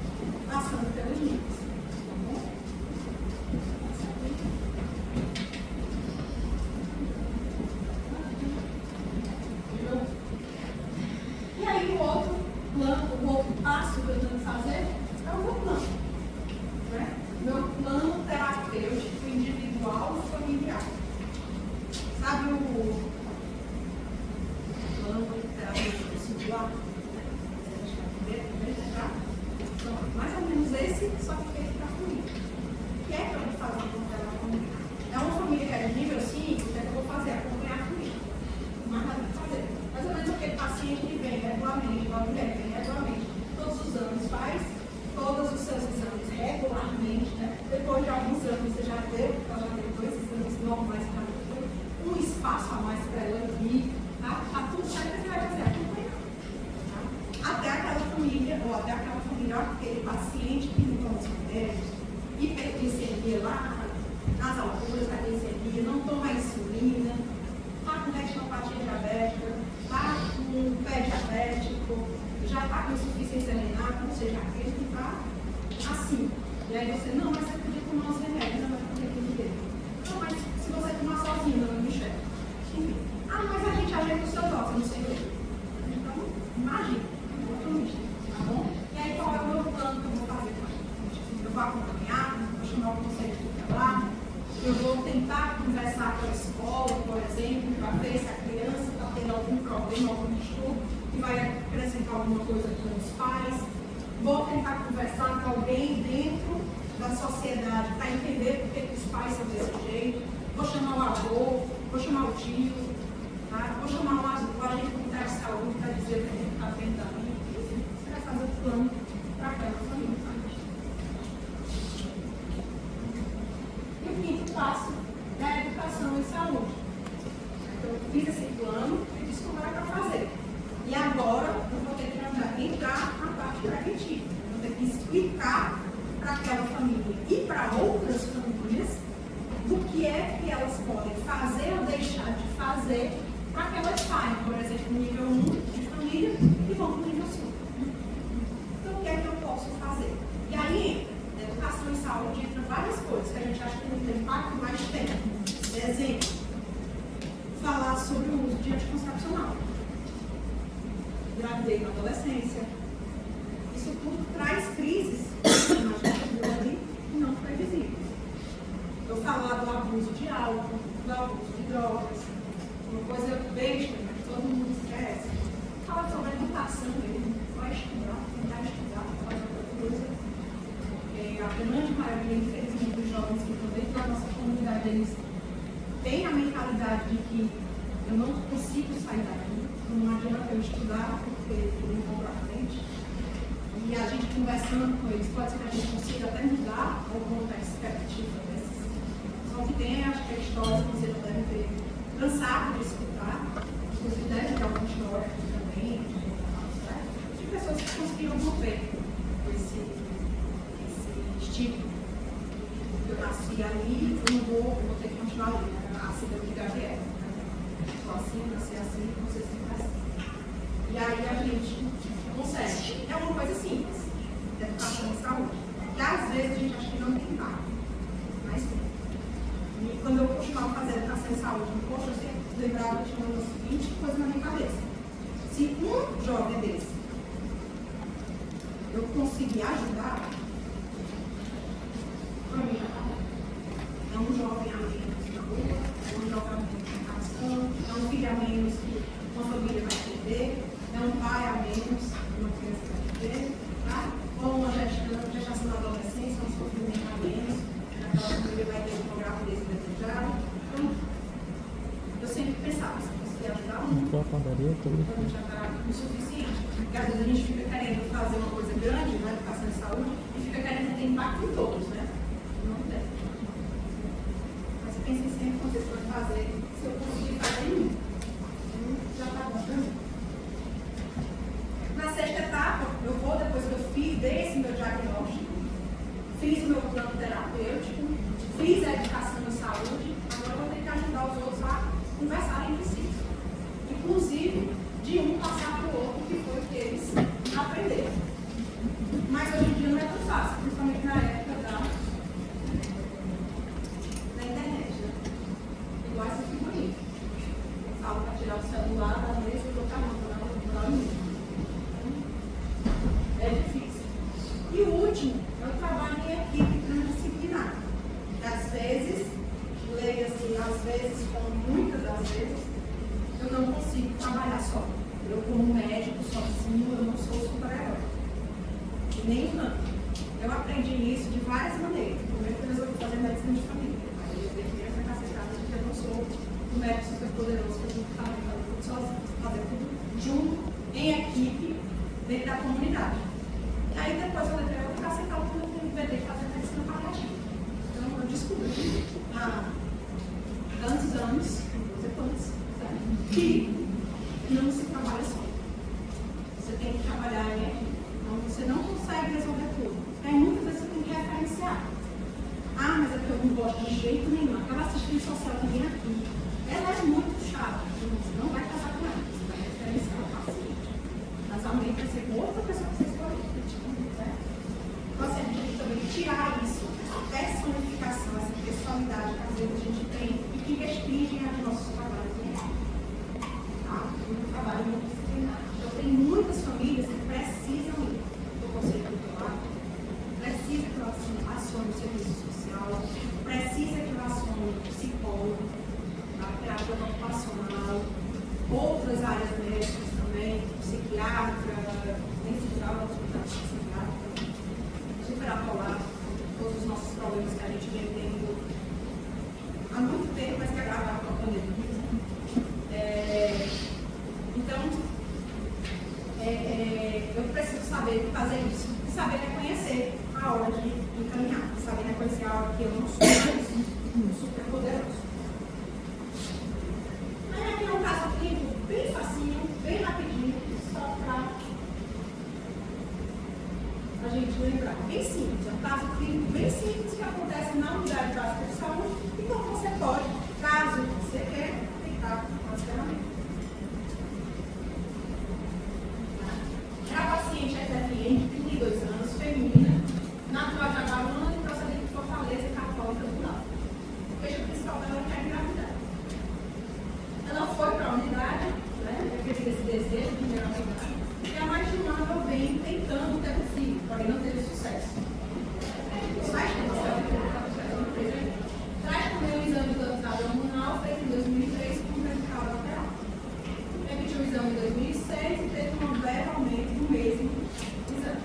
[SPEAKER 1] passando pelos níveis. Tá bom? E aí, o outro plano, o outro passo que eu tenho que fazer é o esse, só que feito para a família. O que é que eu vou fazer com aquela família? É uma família que é de nível 5, o que é que eu vou fazer? Acompanhar a família. Não há nada para fazer. Mais ou menos aquele paciente que vem regularmente, uma mulher que vem regularmente, todos os anos faz todos os seus exames regularmente, né? Depois de alguns anos você já deu, ela já teve 2 exames normais para ela, um espaço a mais para ela vir, tá? Tudo certo que você vai fazer, acompanhar. Tá? Até aquela família, ou até aquela família, aquele paciente que não toma os remédios, hiperglicemia lá, nas alturas da glicemia, não toma insulina, está com retinopatia diabética, está com pé diabético, já está com insuficiência renal, ou seja, aquele que está assim. E aí você, não, mas você podia tomar os remédios, não vai poder entender. Não, mas se você tomar sozinho, não me enxerga. Enfim. Ah, mas a gente ajeita o seu dose, não sei o quê. Então, imagina, tá bom? E aí qual é o meu plano que eu vou fazer com ele? Eu vou acompanhar, vou chamar o conselho tutelar, eu vou tentar conversar com a escola, por exemplo, para ver se a criança está tendo algum problema, algum distúrbio, que vai acrescentar alguma coisa com os pais. Vou tentar conversar com alguém dentro da sociedade para entender por que os pais são desse jeito. Vou chamar o avô, vou chamar o tio, tá? Vou chamar o agente comunitário de saúde para dizer o que a gente está tentando. Enfim, você vai fazer o plano para aquela família. E o quinto passo é a educação e saúde. Então, eu fiz esse plano e disse como era para fazer. E agora eu vou ter que entrar na parte preventiva. Eu vou ter que explicar para aquela família e para outras famílias do que é que elas podem fazer ou deixar de fazer para que elas saiam, por exemplo, do nível 1 de família e vão para o nível 5. Então, o que é que eu posso fazer? E aí entra educação e saúde, entra várias coisas que a gente acha que não tem impacto, mas tem. Por exemplo, falar sobre o uso de anticoncepcional. Gravidez na adolescência. Isso tudo traz crises não previsíveis. Eu falar do abuso de álcool, do abuso de drogas, uma coisa besta, mas todo mundo esquece. Falar sobre a educação mesmo, vai estudar, tentar estudar, fazer outra coisa. Porque a grande maioria, infelizmente, dos jovens que estão dentro da nossa comunidade, eles têm a mentalidade de que eu não consigo sair daqui, não adianta eu estudar, porque eu não vou para frente. E a gente conversando com eles, pode ser que a gente consiga até mudar alguma perspectiva dessas. Só que tem, acho que a história que vocês devem ter cansado de escutar, inclusive deve ter alguma história aqui também, de pessoas que conseguiram romper esse estigma. Eu nasci ali, eu não vou ter que continuar ali, a síndrome de Gabriel. Só assim, nascer assim, vocês têm que assim. E aí a gente consegue. É uma coisa simples, educação e saúde. Que às vezes a gente acha que não tem impacto, mas tem. E quando eu continuava fazendo educação e saúde no posto, eu sempre lembrava de uma seguinte coisa na minha cabeça. Se um jovem desse eu conseguir ajudar, para mim já está bom. É um jovem a menos na rua, é um jovem a menos na educação, é um filho a menos que uma família vai perder, é um pai a menos que uma criança vai perder, tá? Ou uma gestação da adolescência, um sofrimento a menos, aquela família vai ter um programa desejado. Então, eu sempre pensava, se eu conseguir ajudar um, já está o suficiente. Porque às vezes a gente fica querendo fazer uma coisa grande na educação e saúde e fica querendo ter impacto em todos, né? Não tem. Mas pensem sempre quando vocês forem fazer, se eu conseguir fazer em um, já está bom para mim. Na sexta etapa, eu vou, depois que eu dei esse meu diagnóstico, fiz o meu plano terapêutico, fiz a educação em saúde, agora eu vou ter que ajudar os outros a conversarem entre si. Inclusive, de um passar para o outro, que foi o que eles aprenderam. Mas hoje em dia não é tão fácil, principalmente na época da internet, né? Igual essa figurinha. Eu falo para tirar o celular da mesa e colocar a mão para o é difícil. E o último, eu trabalho em equipe transdisciplinar. Às vezes, leia-se, às vezes, como muitas das vezes, eu não consigo trabalhar só. Eu, como médico, sozinho, eu não sou super-herói. Nem tanto. Eu aprendi medicina de família. Aí eu defini essa cacetada de que eu não sou um médico super poderoso que a gente está fazendo tudo sozinho, fazer tudo junto, em equipe, dentro da comunidade. E aí depois eu levei outra cacetada que eu inventei fazer medicina paliativa. Então eu descobri há tantos anos, não sei quantos, que não se trabalha só. Você tem que trabalhar em equipe. Então você não consegue resolver tudo. Aí muitas vezes você tem que referenciar. Ah, mas é porque eu não gosto de jeito nenhum. Aquela assistente social que vem aqui, ela é muito chata. Você não vai casar com ela. Você vai referenciar o paciente. Casamento vai ser com outra pessoa que você escolheu. Certo? Então, assim, a gente tem que também tirar isso, essa personificação, essa pessoalidade que às vezes a gente tem e que restringem os nossos trabalhos. Um trabalho multidisciplinar. Então, tem muitas famílias que precisam ir do conselho tutelar, precisa que ela acione o serviço social, precisa que ela acione o psicólogo, a terapeuta ocupacional, outras áreas médicas também, psiquiatra, densidade, psiquiatra, superapolar, todos os nossos problemas que a gente vem tendo há muito tempo, mas que agravaram com a pandemia. Então, eu preciso saber fazer isso e saber reconhecer a hora de encaminhar, saber reconhecer a hora que eu não sou super poderoso. Aí aqui é um caso clínico bem facinho, bem rapidinho, só para a gente lembrar. Bem simples, é um caso clínico bem simples que acontece na unidade básica de saúde e como você pode, caso você queira, tentar as ferramentas. Era paciente SFN de 32 anos, feminina, natural de Aguaruna e procedente de Fortaleza e católica do lado. O queijo principal dela é engravidar. Ela foi para a unidade, devido esse desejo de engravidar, e há mais de um ano eu venho tentando ter um filho, porém não teve sucesso. Traz também o exame do dado hormonal feito em 2003 com um radical lateral. Repetiu o exame em 2006 e teve um breve aumento do mesmo exame,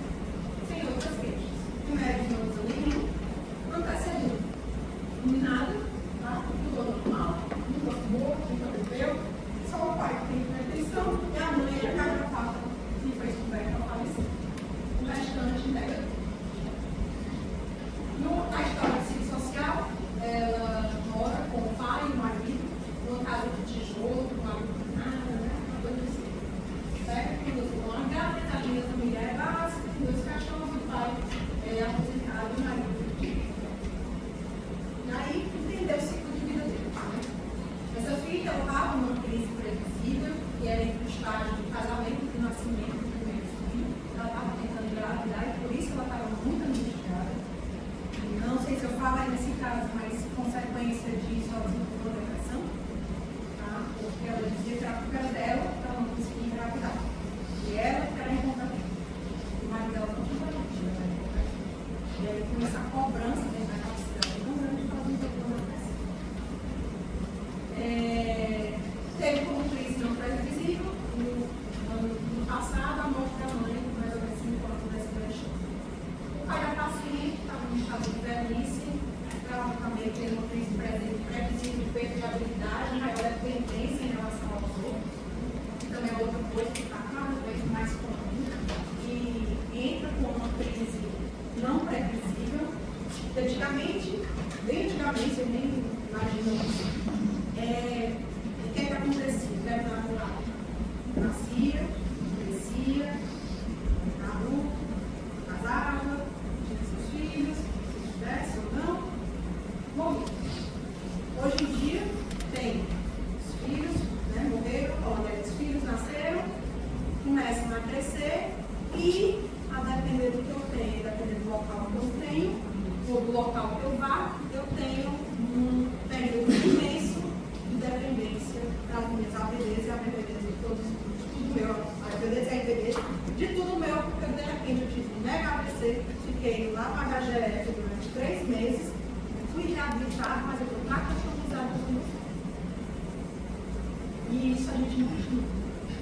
[SPEAKER 1] sem outras queixas. O médico não usa nenhum, antecedente. Nada, tá? Tudo normal, nunca fumou, nunca bebeu, só o pai que tem hipertensão e a mãe é a cardiopata que foi descoberta ao falecer. O restante negativo. Na história psicossocial, ela mora com o pai e o marido, numa casa de tijolo, com uma nada, né? Uma coisa assim. Certo? Uma gavetazinha da família é básica, tem 2 cachorros, o pai é aposentado e o marido. E aí, entendeu o ciclo de vida dele. Né? Essa filha estava numa crise previsível, que era entre o estágio de casamento e de nascimento do primeiro filho. Ela estava tentando engravidar e por isso ela estava muito angustiada. Não sei se eu falo aí nesse caso, mas consequência disso ela desenvolveu depressão, tá? Porque ela dizia que era a culpa dela, que ela não conseguia engravidar. E ela que era incompetente. O marido dela não tinha incompetente. E aí com essa cobrança dentro da cabeça dela tão grande que ela desenvolveu depressão. Teve como crise não previsível, no passado, a morte da mãe, mais ou menos 5 anos desse trecho. O pai da paciente estava em estado de velhice, ela também tem uma crise previsível de perda de habilidade, maior dependência em relação aos outros, que também é outra coisa que está cada vez mais comum, e entra com uma crise não previsível. Bem antigamente, eu nem imagino isso. O que é que acontecia? Era natural. Nascia, crescia, adulto, casava, tinha seus filhos, se tivesse ou não, morria. Hoje em dia, tem os filhos, né, morreram, ou os filhos nasceram, começam a crescer e, a depender do que eu tenho, depender do local que eu tenho, ou do local que eu vá, eu tenho um período imenso de dependência das minhas AVDs e AVDs de todos, tudo meu, AVDs e AVDs, de tudo meu, porque de repente eu tive um mega AVC, fiquei lá na HGF durante 3 meses, fui reabilitado, mas eu estou traumatizada com isso. E isso a gente não tinha.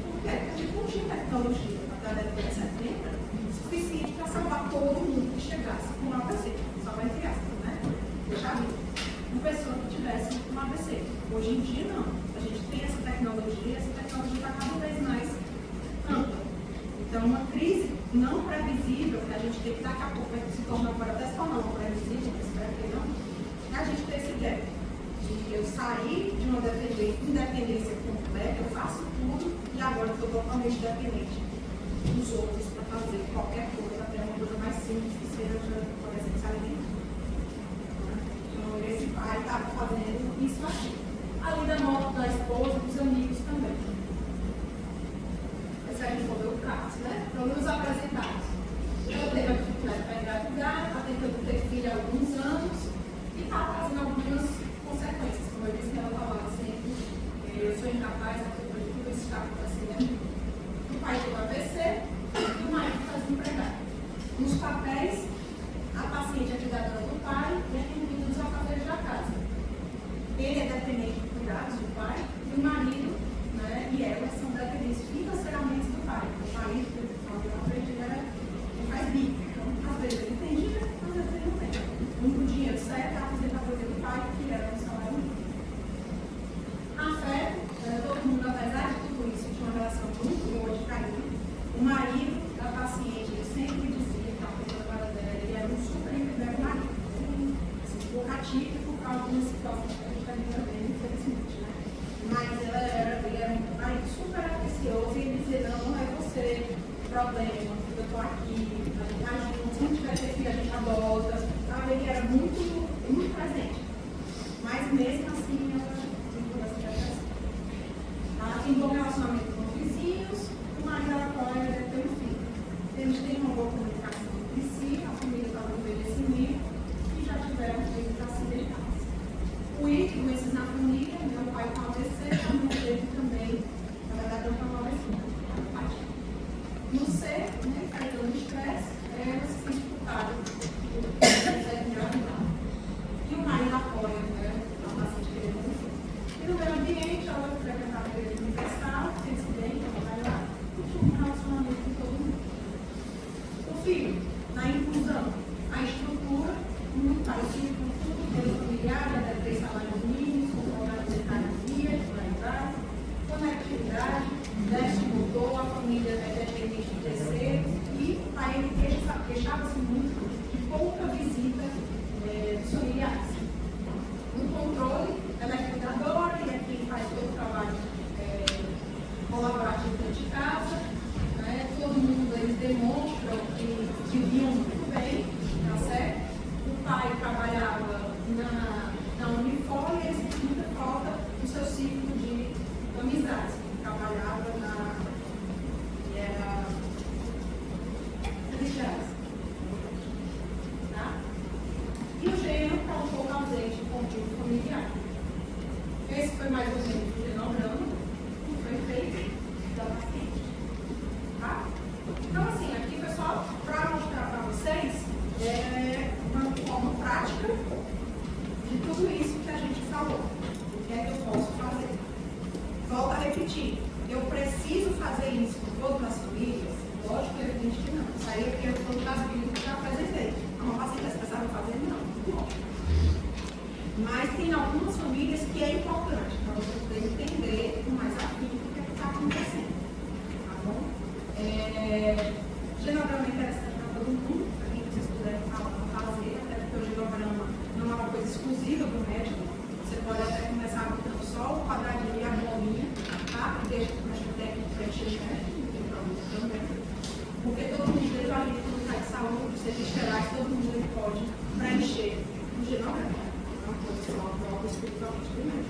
[SPEAKER 1] Por quê? Porque a gente não tinha tecnologia até a década de 70 suficiente para salvar todo mundo que chegasse com AVC. Só vai criar, né? Deixar vivo. uma crise não previsível, que a gente tem que daqui a pouco vai se tornar agora até se tornar não previsível, espero que não, é a gente ter essa ideia de eu sair de uma independência completa, eu faço tudo e agora eu estou totalmente dependente dos outros para fazer qualquer coisa, até uma coisa mais simples que seja, por exemplo, se alimentar. Então, esse pai estava fazendo isso aqui. Além da morte da esposa, dos amigos também. Esse aqui foi o caso, né? Para nos apresentarmos. Ela teve a dificuldade para engravidar, está tentando ter filho há alguns anos e está trazendo algumas consequências. Como eu disse, ela falava sempre, eu sou incapaz, tudo isso está acontecendo. O pai teve AVC e o marido está desempregado. Nos papéis, a paciente é cuidadora do pai e é quem cuida dos afazeres da casa. Ele é dependente de cuidados do pai e o marido, né, e ela são dependentes financeiramente do pai. O marido, na frente, ele faz bico. Então, às vezes ele tem dinheiro, às vezes ele não tem. O único dinheiro certo é a aposentadoria do pai, que era um salário mínimo. Afeto, todo mundo, apesar de tudo isso, tinha uma relação muito boa de carinho. O marido da paciente, ele sempre dizia que a aposentadoria dela, ele era um super bom marido. Assim, um pouco atípico por causa de uma situação que a gente está vivendo, infelizmente, né? Mas ele era um marido super atencioso e ele dizia, não é você o problema, eu estou aqui, a gente está junto, se não tiver ter filho, a gente adota. Sabe? Ele era muito, muito presente. Mas mesmo assim, ela tem um bom relacionamento com os vizinhos, o marido ela apoia, deve ter um filho. Eles têm uma boa comunicação entre si, a família está no envelhecimento e já tiveram filhos acidentados. O I, doenças na família, meu pai com AVC, a mãe dele também, na verdade, não está AVC. No C, né, carregando estresse, ela se sente culpada por consegue engravidar. E o marido apoia, né, a paciente querendo um filho. E no meio ambiente, ela frequentava a igreja universal, sente-se bem, trabalhar, e tinha um relacionamento com todo mundo. O filho, na inclusão, a estrutura, muito parecida com tudo, tem familiar, já deve ter salários mínimos, controlado de energia, por aí vai, conectividade, déficit motor, a família é dependente de terceiros, e o pai ele queixava-se muito de pouca visita dos familiares. No controle, ela é cuidadora e é quem faz todo o trabalho colaborativo dentro de casa, né? Todo mundo eles demonstram que viviam muito bem, tá certo? O pai trabalhava na Unifor e eles tinham muita falta do seu ciclo de amizades. Ele trabalhava e era religiosa. Tá? E o gênero está um pouco ausente do conjunto familiar. Esse foi mais ou menos o genograma que foi feito da paciente. Tá? Então, assim, aqui foi só para mostrar para vocês uma forma prática de tudo isso que a gente falou. O que é que eu posso fazer? Volto a repetir. Eu preciso fazer isso com todas as famílias? Lógico que evidente que não. Isso aí é porque eu estou das famílias que já apresentei. Uma paciente precisava fazer? Não. Lógico. Mas tem algumas famílias que é importante para você poder entender com mais afinco o que está acontecendo. Tá bom? Genograma é interessante para todo mundo, para quem vocês puderem fazer, até porque o genograma não é uma coisa exclusiva do médico. Você pode até começar botando só o quadradinho e a bolinha, tá? E deixa o médico técnico preencher, né? Não tem problema também. Porque todo mundo, desde a lista do site de saúde, dos serviços gerais, todo mundo ele pode preencher o genograma. Espiritualmente primeiro.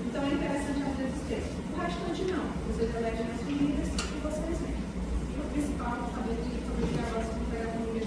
[SPEAKER 1] Então é interessante às vezes ter. O restante não. Vocês elegem as famílias e vocês veem. E o principal é saber que a família agora se pegar a família